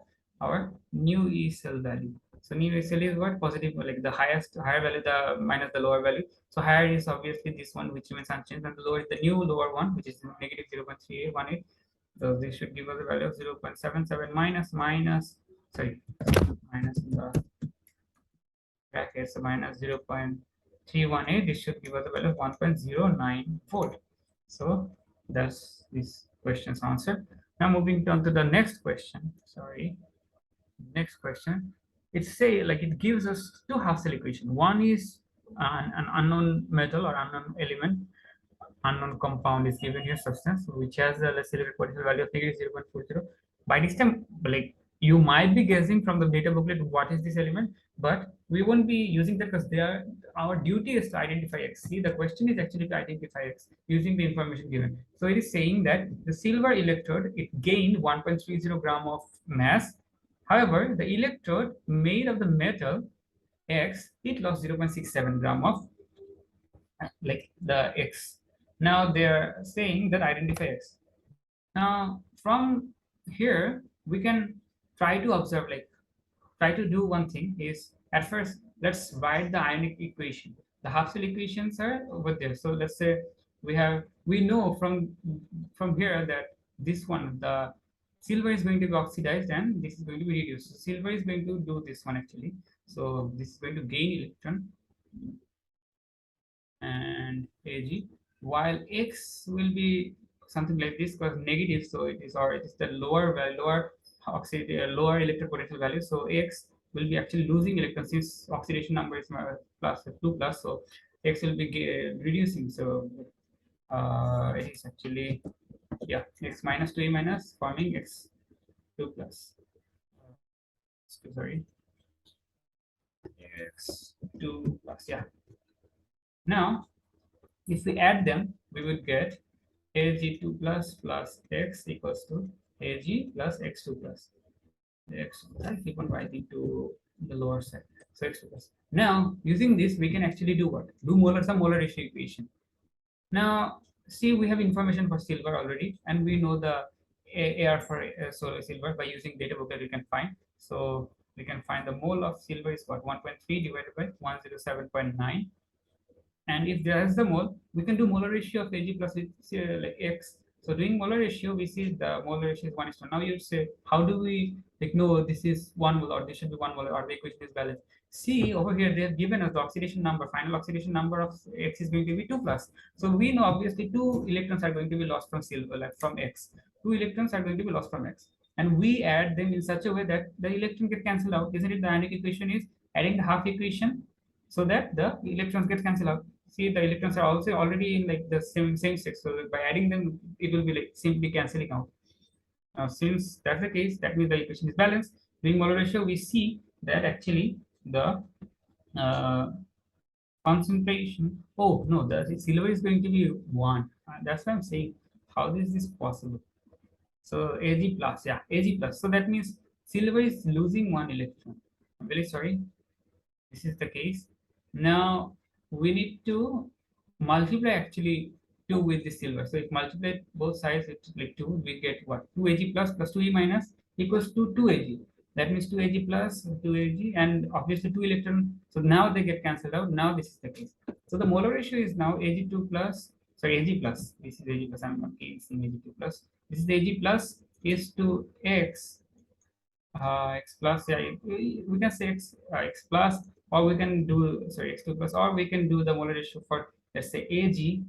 our new E cell value. So new E cell is what? Positive, like the higher value, the minus the lower value. So higher is obviously this one, which remains unchanged, and the lower is the new lower one, which is negative 0.3818. So this should give us a value of 0.77 minus minus in the brackets, so minus 0.318. This should give us a value of 1.09 volt. So that's this question's answer. Now moving on to the next question. Next question. It gives us two half cell equation. One is an unknown metal or unknown element, unknown compound is given here, substance which has a let's say potential value of negative 0.40. By this time, like you might be guessing from the data booklet what is this element, but we won't be using that because our duty is to identify X. See, the question is actually to identify X using the information given. So it is saying that the silver electrode, it gained 1.30 gram of mass. However, the electrode made of the metal X, it lost 0.67 gram of like the X. Now they're saying that identify X. Now from here, we can try to observe, like try to do one thing is at first, let's write the ionic equation. The half cell equations are over there. So let's say we know from here that this one, the silver is going to be oxidized and this is going to be reduced. So silver is going to do this one actually. So this is going to gain electron and Ag, while X will be something like this because negative, so it is the lower value, lower electric potential value. So X will be actually losing electrons since oxidation number is plus 2 plus, so X will be reducing. So it is actually X minus 2A minus forming X 2 plus. Sorry, X 2 plus. Now, if we add them, we would get Ag2 plus X equals to Ag plus X2 plus. I keep on writing to the lower side. So X2 plus. Now, using this, we can actually do what? Do some molar ratio equation. Now, see, we have information for silver already, and we know the AR for solar silver by using data book that we can find. So we can find the mole of silver is what? 1.3 divided by 107.9. And if there is the mole, we can do molar ratio of Ag plus like X. So doing molar ratio, we see the molar ratio is 1:1. Now you say, how do we like know this is 1 mole or this should be 1 mole or the equation is balanced? see over here, they have given us the oxidation number, final oxidation number of X is going to be 2 plus. So we know obviously 2 electrons are going to be lost from silver, like from X. 2 electrons are going to be lost from X. And we add them in such a way that the electron get cancelled out. Isn't it the ionic equation is adding the half equation so that the electrons get cancelled out. See, the electrons are also already in like the same six. So by adding them, it will be like simply cancelling out. Now, since that's the case, that means the equation is balanced. Doing molar ratio, we see that actually the uh, concentration. Oh no, the silver is going to be 1. That's why I'm saying, how is this possible? So Ag plus, yeah, Ag plus. So that means silver is losing 1 electron. I'm very sorry. This is the case. Now we need to multiply actually 2 with the silver. So if multiply both sides, it's like 2, we get what? 2 Ag plus 2 E minus equals to 2 Ag. That means 2 Ag plus 2 Ag, and obviously 2 electron. So now they get cancelled out. Now this is the case. So the molar ratio is now Ag2 plus, sorry, Ag plus. This is Ag plus. I'm not saying Ag2 plus. This is the Ag plus is to X x plus, yeah, we can say x plus, or we can do, sorry, x2 plus, or we can do the molar ratio for, let's say, Ag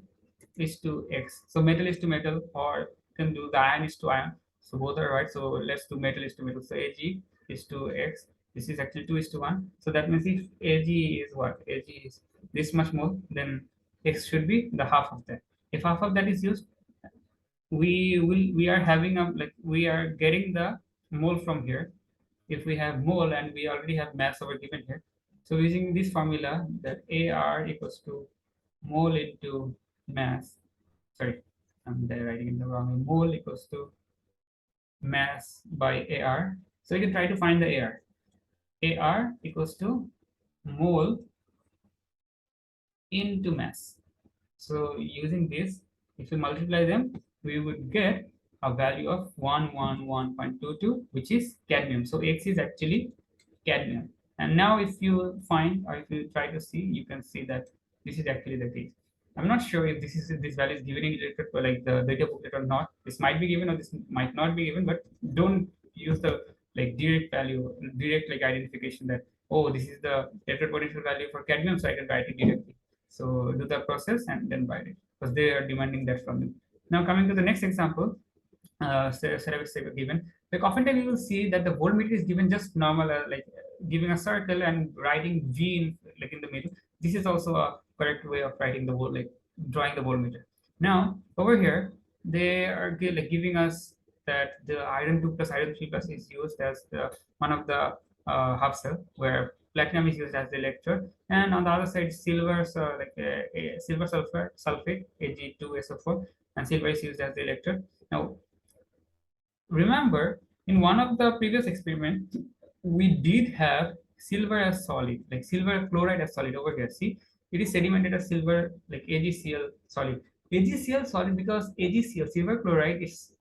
is to x. So metal is to metal, or can do the iron is to iron. So both are right. So let's do metal is to metal. So Ag is to x. This is actually 2 is to 1. So that means if Ag is what? Ag is this much more, then x should be the half of that. If half of that is used, we are having a, like, we are getting the mole from here. If we have mole and we already have mass over given here, so using this formula, that Ar equals to mole into mass, sorry, I'm there writing in the wrong way. Mole equals to mass by Ar. So you can try to find the Ar. Ar equals to mole into mass. So using this, if we multiply them, we would get a value of 111.22, which is cadmium. So X is actually cadmium. And now if you find, or if you try to see, you can see that this is actually the case. I'm not sure if this value is given in like the data booklet or not. This might be given or this might not be given, but don't use the like direct value, direct like identification that, oh, this is the electrode potential value for cadmium, so I can write it directly. So do the process and then write it, because they are demanding that from you. Now coming to the next example, ceramics given. Like oftentimes you will see that the voltmeter is given just normal, like giving a circle and writing V in, like in the middle. This is also a correct way of writing the volt, like drawing the voltmeter. Now over here they are like giving us that the iron 2 plus iron 3 plus is used as the one of the half cell, where platinum is used as the electrode, and on the other side silver, so like silver sulfate Ag2SO4, and silver is used as the electrode. Now remember, in one of the previous experiments, we did have silver as solid, like silver chloride as solid over here. See, it is sedimented as silver, like AgCl solid. AgCl solid because AgCl, silver chloride, is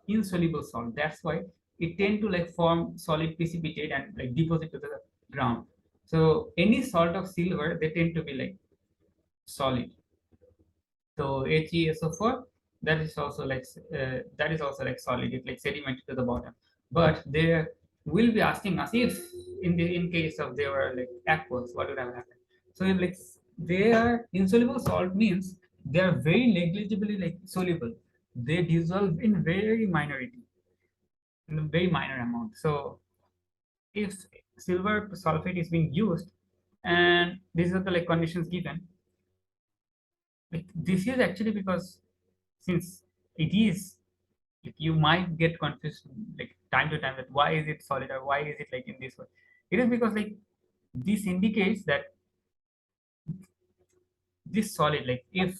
insoluble salt. That's why it tend to like form solid precipitate and like deposit to the ground. So any salt of silver, they tend to be like solid. So HeSO4, that is also like solid, it's like sedimented to the bottom. But they will be asking us if in case of they were like aqueous, what would have happened? So if like they are insoluble salt, means they are very negligibly like soluble. They dissolve in very minority, in a very minor amount. So if silver sulfate is being used, and these are the like conditions given, like this is actually because, since it is, like, you might get confused like time to time that why is it solid or why is it like in this way. It is because like this indicates that this solid, like if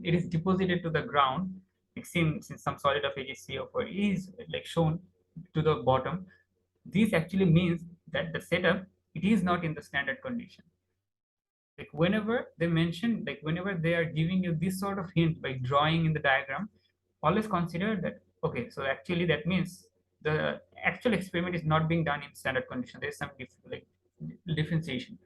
it is deposited to the ground, like since some solid of AgCO4 is like shown to the bottom, this actually means that the setup, it is not in the standard condition. Like whenever they mention, like whenever they are giving you this sort of hint by drawing in the diagram, always consider that, okay, so actually that means the actual experiment is not being done in standard condition. There's some like differentiation.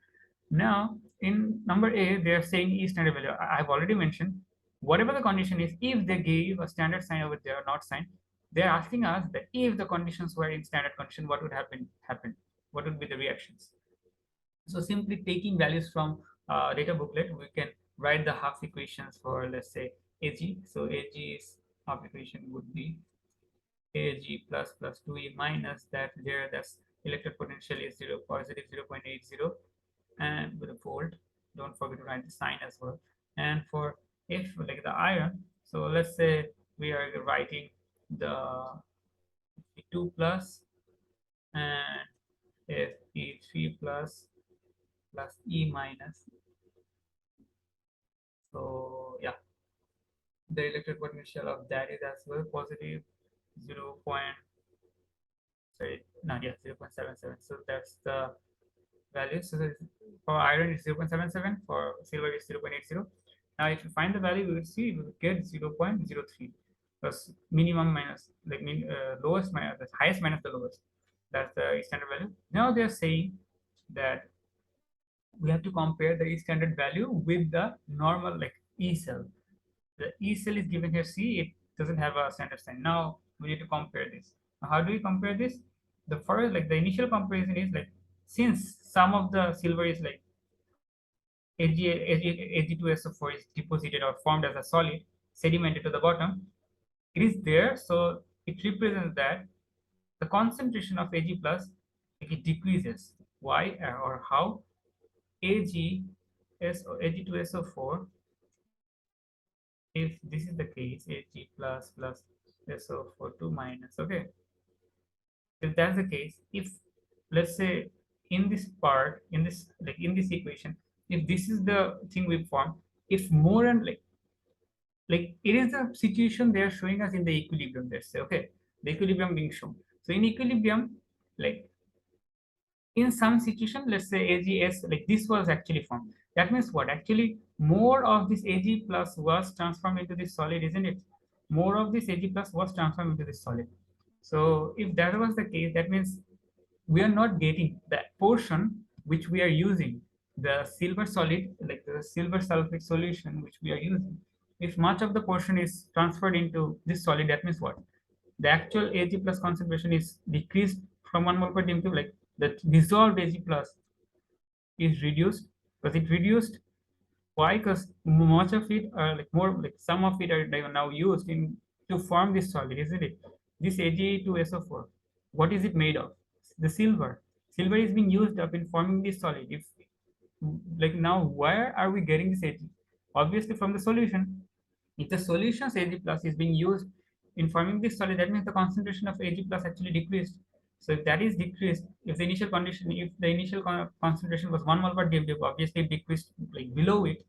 Now in number A, they are saying E standard value. I've already mentioned, whatever the condition is, if they gave a standard sign over there or not sign, they're asking us that if the conditions were in standard condition, what would happen? What would be the reactions? So simply taking values from data booklet, we can write the half equations for, let's say, Ag. So Ag's half equation would be Ag plus 2E minus that there, that's electric potential is 0 positive 0.80 and with a volt. Don't forget to write the sign as well. And for if like the iron, so let's say we are writing the E2 plus and if E3 plus E minus. So yeah, the electric potential of that is as well positive 0. Sorry, no, yeah, 0.77. So that's the value. So for iron is 0.77, for silver is 0.80. Now if you find the value, we will see we will get 0.03 plus minimum minus like lowest minus the highest minus the lowest. That's the standard value. Now they are saying that we have to compare the standard value with the normal like E cell. The E cell is given here C, it doesn't have a standard sign. Now we need to compare this. How do we compare this? The first, like the initial comparison is like, since some of the silver is like Ag2SO4 is deposited or formed as a solid, sedimented to the bottom, it is there, so it represents that the concentration of Ag plus, if it decreases, why or how? Ag2SO4, if this is the case, Ag plus SO4 2 minus, okay, if that's the case, if let's say in this part, in this like in this equation, if this is the thing we form, if more and like it is the situation they are showing us in the equilibrium, let's say, okay, the equilibrium being shown. So in equilibrium, like in some situation, let's say Ags like this was actually formed. That means what? Actually, more of this Ag plus was transformed into this solid, isn't it? More of this Ag plus was transformed into this solid. So if that was the case, that means we are not getting that portion which we are using, the silver solid, like the silver sulfate solution which we are using. If much of the portion is transferred into this solid, that means what? The actual Ag plus concentration is decreased from 1 mole per dm cube, like the dissolved Ag plus is reduced, because it reduced. Why? Because much of it are like more like some of it are now used in to form this solid, isn't it? This Ag2SO4, what is it made of? The silver. Silver is being used up in forming this solid. If like now, where are we getting this Ag? Obviously from the solution. If the solution's Ag plus is being used in forming this solid, that means the concentration of Ag plus actually decreased. So if that is decreased, if the initial condition, if the initial concentration was 1 mole per dm, obviously it decreased like below it.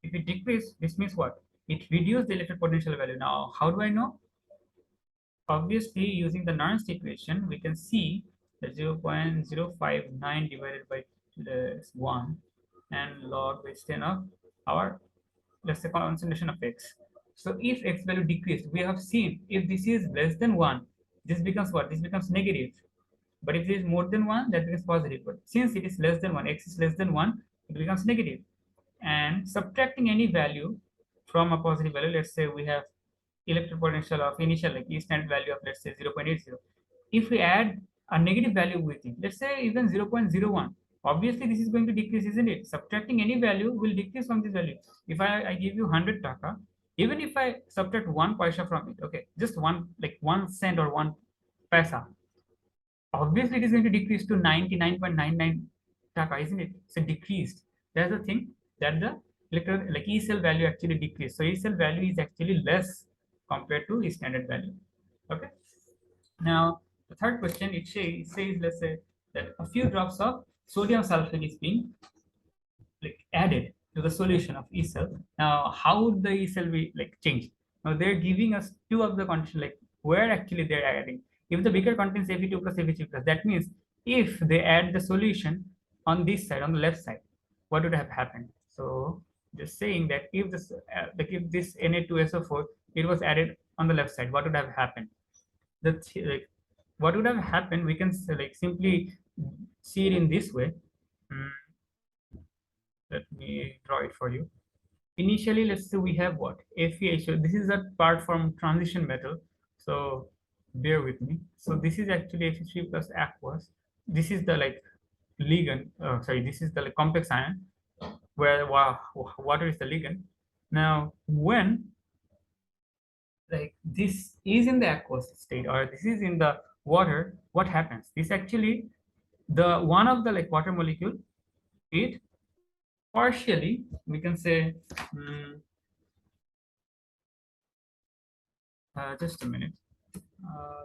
If it decreased, this means what? It reduced the electric potential value. Now, how do I know? Obviously, using the Nernst equation, we can see that 0.059 divided by 1 and log base 10 of our, let's say, concentration of X. So if X value decreased, we have seen if this is less than 1, this becomes what? This becomes negative. But if it is more than 1, that becomes positive. But since it is less than 1, X is less than 1, it becomes negative. And subtracting any value from a positive value, let's say we have electric potential of initial like E standard value of, let's say, 0.80. If we add a negative value with it, let's say even 0.01, obviously this is going to decrease, isn't it? Subtracting any value will decrease from this value. If I give you 100 taka, even if I subtract 1 paisa from it, okay, just one, like 1 cent or 1 paisa, obviously it is going to decrease to 99.99 taka, isn't it? So decreased. That's the thing, that the electron like E cell value actually decreased. So E cell value is actually less compared to E standard value. Okay. Now the third question, it says let's say that a few drops of sodium sulfate is being like added to the solution of E cell. Now how would the E cell be like changed? Now they're giving us two of the conditions, like where actually they're adding. If the beaker contains Fe2 plus Fe3 plus, that means if they add the solution on this side, on the left side, what would have happened? So just saying that if this like if this Na2SO4 it was added on the left side, what would have happened? Like what would have happened? We can like simply see it in this way. Hmm, let me draw it for you. Initially, let's say we have what? FeH. So this is a part from transition metal. So bear with me. So this is actually Fe3 plus aqueous. This is the like ligand. Sorry, this is the like, complex ion, where water is the ligand. Now, when like this is in the aqueous state or this is in the water, what happens? This actually the one of the like water molecule, it partially we can say just a minute.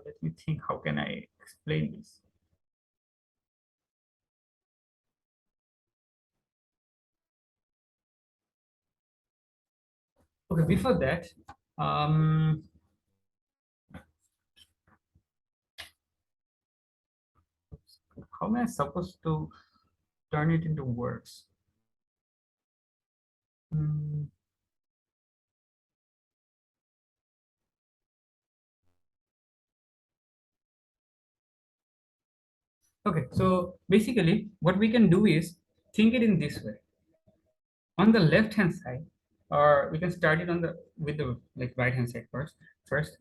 Let me think. How can I explain this? Okay, before that, um, how am I supposed to turn it into words? Hmm. Okay, so basically, what we can do is think it in this way. On the left hand side, or we can start it on the with the like right hand side first.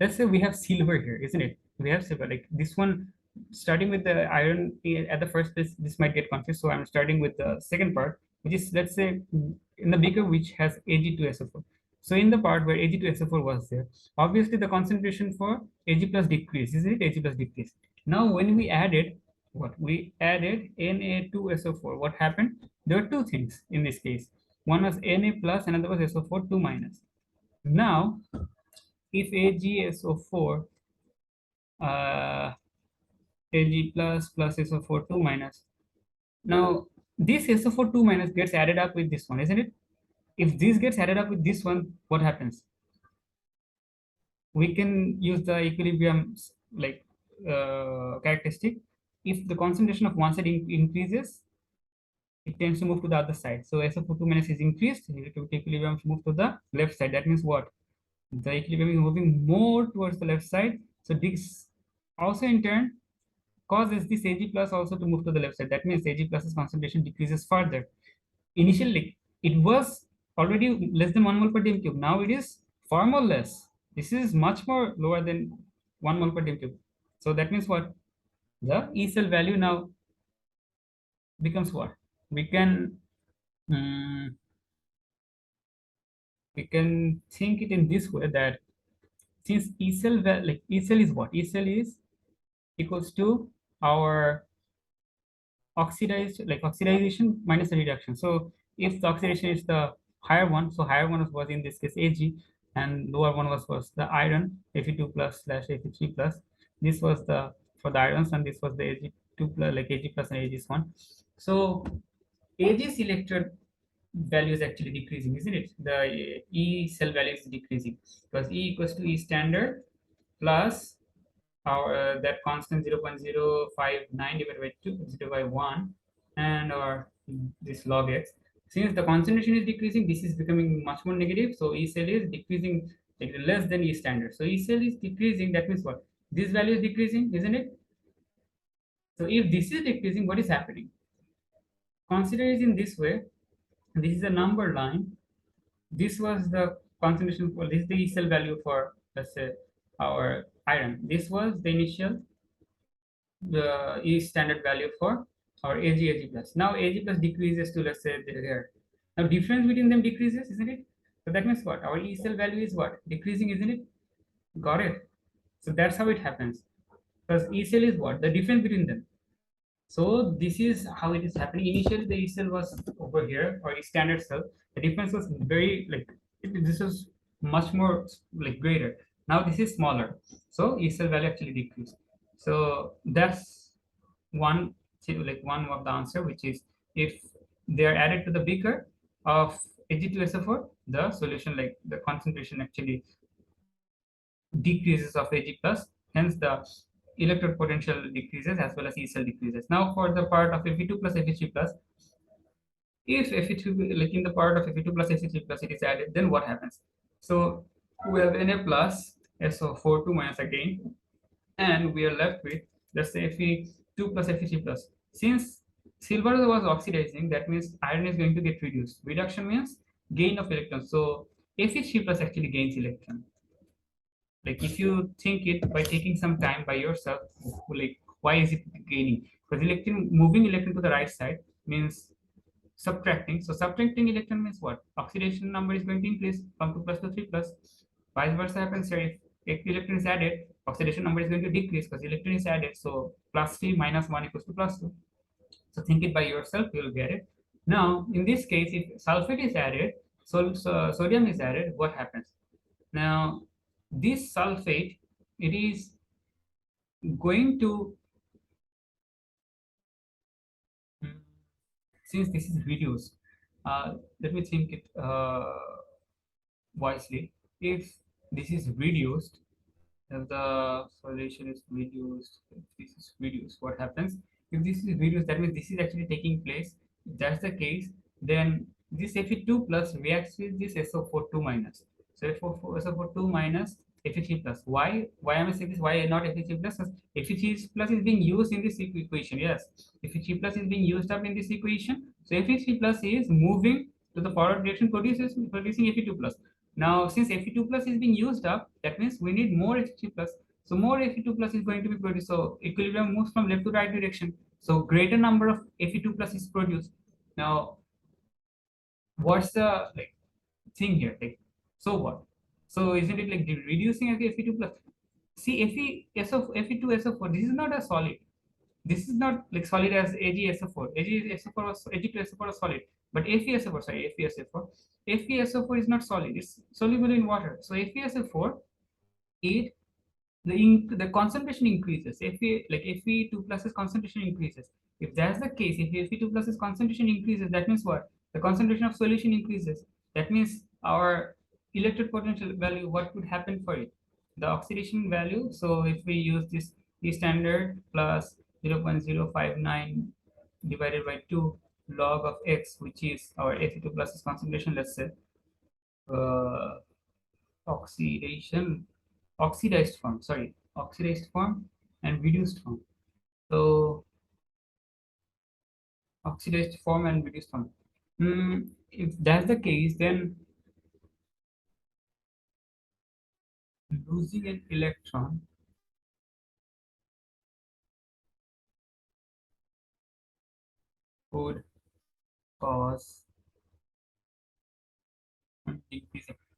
Let's say we have silver here, isn't it? We have silver, like this one, starting with the iron at the first place, this might get confused, so I'm starting with the second part, which is, let's say, in the beaker which has Ag2SO4. So in the part where Ag2SO4 was there, obviously the concentration for Ag plus decrease, isn't it? Ag plus decrease. Now when we added what we added Na2SO4, what happened? There are two things in this case. One was Na plus, another was SO4 2 minus. Now, if AgSO4, Ag plus SO4 2 minus. Now, this SO4 2 minus gets added up with this one, isn't it? If this gets added up with this one, what happens? We can use the equilibrium like characteristic. If the concentration of one side increases, it tends to move to the other side. So SO2 minus is increased, equilibrium move to the left side. That means what? The equilibrium is moving more towards the left side. So this also in turn causes this Ag plus also to move to the left side. That means Ag plus's concentration decreases further. Initially, it was already less than 1 mole per dm cube. Now it is far more less. This is much more lower than 1 mole per dm cube. So that means what? The E cell value now becomes what? We can um, we can think it in this way, that since E cell like E cell is what? E cell is equals to our oxidation minus the reduction. So if the oxidation is the higher one, so higher one was in this case Ag, and lower one was the iron, Fe2 plus slash Fe3 plus. This was the for the irons, and this was the Ag2 plus, like Ag plus and Ag1. So Ag's electrode value is actually decreasing, isn't it? The E cell value is decreasing because E equals to E standard plus our that constant 0.059 divided by 2 divided by 1, and our this log x. Since the concentration is decreasing, this is becoming much more negative. So E cell is decreasing, like less than E standard. So E cell is decreasing. That means what? This value is decreasing, isn't it? So if this is decreasing, what is happening? Consider it in this way. This is a number line. This was the concentration for this is the E cell value for, let's say, our iron. This was the initial the E standard value for our Ag plus. Now Ag plus decreases to, let's say, here. Now difference between them decreases, isn't it? So that means what? Our E cell value is what? Decreasing, isn't it? Got it? So that's how it happens. Because E cell is what? The difference between them. So this is how it is happening. Initially, the E cell was over here, or E standard cell. The difference was very like this was much more like greater. Now this is smaller, so E cell value actually decreased. So that's one one of the answer, which is if they are added to the beaker of Ag2SO4, the solution like the concentration actually decreases of Ag plus, hence the electrode potential decreases as well as E cell decreases. Now for the part of Fe2 plus Fe3 plus, if Fe2 like in the part of Fe2 plus Fe3 plus it is added, then what happens? So we have Na plus SO4 2 minus again, and we are left with, let's say, Fe2 plus Fe3 plus. Since silver was oxidizing, that means iron is going to get reduced. Reduction means gain of electrons. So Fe3 plus actually gains electron. Like if you think it by taking some time by yourself, like Why is it gaining? Because electron, moving electron to the right side means subtracting. So subtracting electron means what? Oxidation number is going to increase from 2 plus to 3 plus. Vice versa happens here. If electron is added, oxidation number is going to decrease because electron is added. So plus 3 minus 1 equals to plus 2. So think it by yourself, you will get it. Now, in this case, if sulfate is added, so sodium is added, what happens? Now, this sulfate, it is going to, since this is reduced, let me think it wisely. If this is reduced, if the solution is reduced, if this is reduced, what happens? If this is reduced, that means this is actually taking place. If that's the case, then this Fe2 plus reacts with this SO4 2 minus. So SO4 2 minus Fe3 plus. Why am I saying this? Why not Fe3 plus? Fe3 plus is being used in this equation. Yes, Fe3 plus is being used up in this equation. So Fe3 plus is moving to the forward direction, producing Fe2 plus. Now, since Fe2 plus is being used up, that means we need more Fe3 plus. So more Fe2 plus is going to be produced. So equilibrium moves from left to right direction. So greater number of Fe2 plus is produced. Now, what's the thing here? So what? So isn't it like reducing Fe2 plus? See, Fe2 SO4. This is not a solid. This is not like solid as AgSO4. AgSO4 was Ag2SO4 was solid, but FeSO4, sorry, FeSO4 is not solid. It's soluble in water. So FeSO4, it the concentration increases. Fe2 plus's concentration increases. If that's the case, if Fe2 plus's concentration increases, that means what? The concentration of solution increases. That means our electric potential value, what would happen for it? The oxidation value. So if we use this E standard plus 0.059 divided by 2 log of x, which is our Fe2 plus's concentration, let's say, oxidized form and reduced form. So oxidized form and reduced form. If that's the case, then losing an electron would cause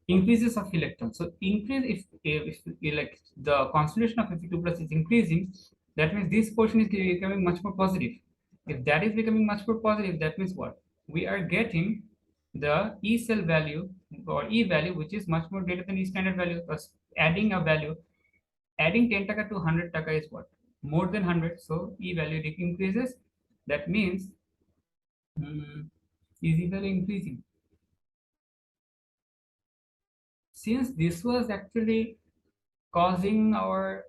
increases of electrons. So if like the concentration of Fe2 plus is increasing, that means this portion is becoming much more positive. If that is becoming much more positive, that means what? We are getting the E cell value or E value, which is much more greater than E standard value. Because adding a value, adding 10 taka to 100 taka is what? More than 100. So E value increases. That means E value increasing. Since this was actually causing our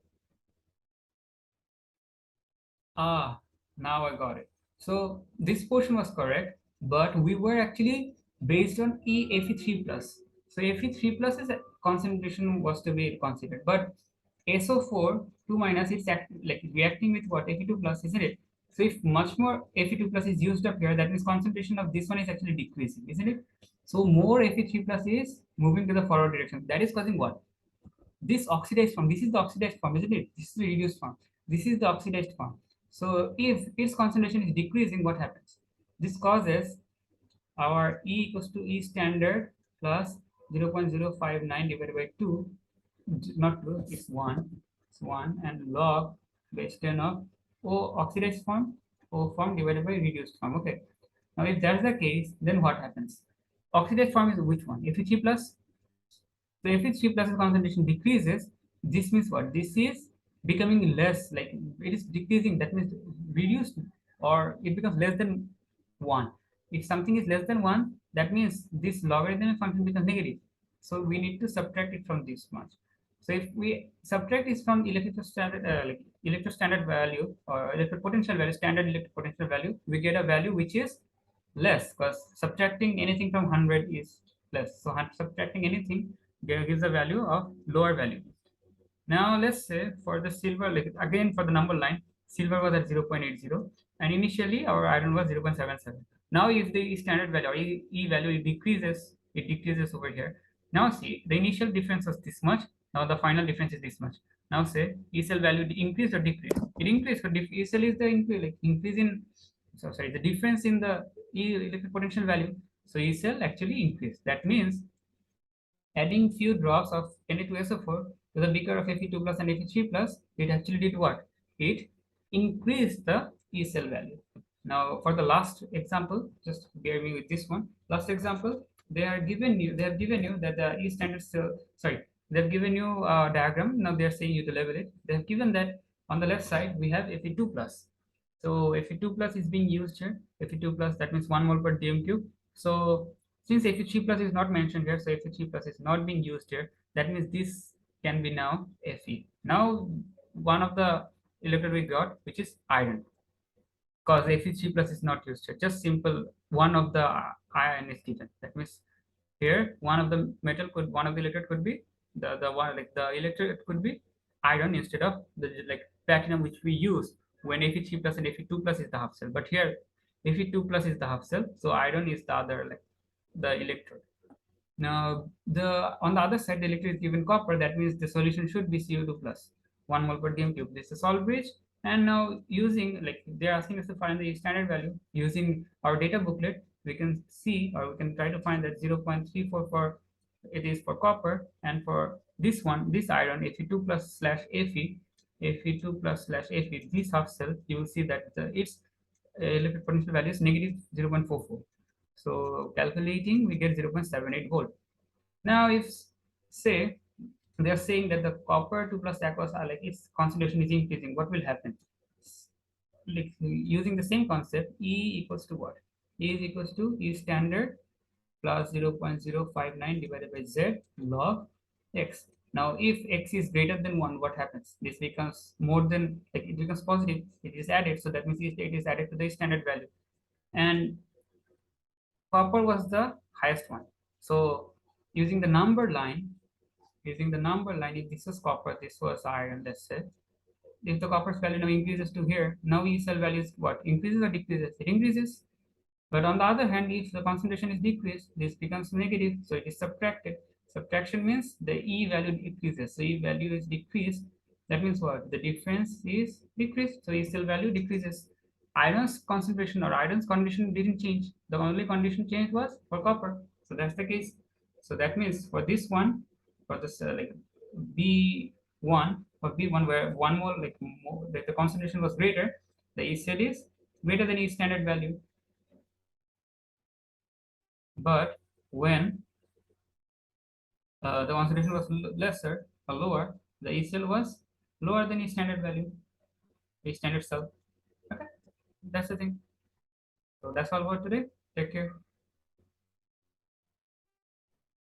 now I got it. So this portion was correct, but we were actually based on Fe3 plus. So Fe3 plus is concentration was to be considered, but SO4 2 minus is like reacting with what? Fe2 plus, isn't it? So if much more Fe2 plus is used up here, that means concentration of this one is actually decreasing, isn't it? So more Fe3 plus is moving to the forward direction. That is causing what? This oxidized form. This is the oxidized form, isn't it? This is the reduced form. This is the oxidized form. So if its concentration is decreasing, what happens? This causes our E equals to E standard plus 0.059 divided by 2, not 2, it's 1. It's 1 and log base 10 of O oxidized form, O form divided by reduced form. Okay. Now if that's the case, then what happens? Oxidized form is which one? Fe3 plus. So Fe3 plus concentration decreases. This means what? This is becoming less, like it is decreasing. That means reduced, or it becomes less than 1. If something is less than 1, that means this logarithmic function becomes negative. So we need to subtract it from this much. So if we subtract this from electrostandard value or electric potential value, standard electric potential value, we get a value which is less, because subtracting anything from 100 is less. So subtracting anything gives a value of lower value. Now let's say for the silver, like again for the number line, silver was at 0.80 and initially our iron was 0.77. Now if the standard value or E value it decreases over here. Now see, the initial difference was this much Now the final difference is this much. Now say E cell value increase or decrease. It increase. So E cell is the increase, like increase in, so sorry, the difference in the E electric potential value. So E cell actually increase. That means adding few drops of Na2SO4 to the beaker of Fe2 plus and Fe3 plus, it actually did what? It increased the E cell value. Now for the last example, just bear me with this one. Last example, they have given you that the E standard cell, sorry, they've given you a diagram. Now they're saying you to level it. They've given that on the left side we have Fe2 plus. So Fe2 plus is being used here. Fe2 plus, that means 1 mole per dm cube. So since Fe3 plus is not mentioned here, so Fe3 plus is not being used here, that means this can be now Fe. Now one of the electrode we got, which is iron, because Fe3 plus is not used here. Just simple one of the iron is given. That means here one of the metal could, one of the electrode could be the one, like the electrode could be iron instead of the like platinum, which we use when Fe3 plus and Fe2 plus is the half cell. But here Fe2 plus is the half cell, so iron is the other, like the electrode. Now the on the other side, the electrode is given copper. That means the solution should be CO2 plus 1 mole per dm cube. This is a salt bridge. And now using, like they're asking us to find the standard value using our data booklet, we can see, or we can try to find that 0.34 for it is for copper, and for this one, this iron Fe2 plus slash Fe, Fe2 plus slash Fe, this half cell, you will see that its electric potential value is negative 0.44. So calculating, we get 0.78 volt. Now, if say they are saying that the copper 2 plus aqueous are like its concentration is increasing, what will happen? Like using the same concept, E equals to what? E is equals to E standard plus 0.059 divided by Z log X. Now, if X is greater than 1, what happens? This becomes more than, like it becomes positive, it is added. So that means it is added to the standard value. And copper was the highest one. So using the number line, if this was copper, this was iron, let's say. If the copper's value now increases to here, now E cell value is what? Increases or decreases? It increases. But on the other hand, if the concentration is decreased, this becomes negative, so it is subtracted. Subtraction means the E value decreases. So E value is decreased. That means what? The difference is decreased, so E cell value decreases. Iron's concentration or iron's condition didn't change. The only condition change was for copper. So that's the case. So that means for this one, for this like B1, for B1 where one more like the concentration was greater, the E cell is greater than E standard value. But when the concentration was lesser or lower, the E cell was lower than E standard value, E standard cell. Okay, that's the thing. So that's all for today. Take care.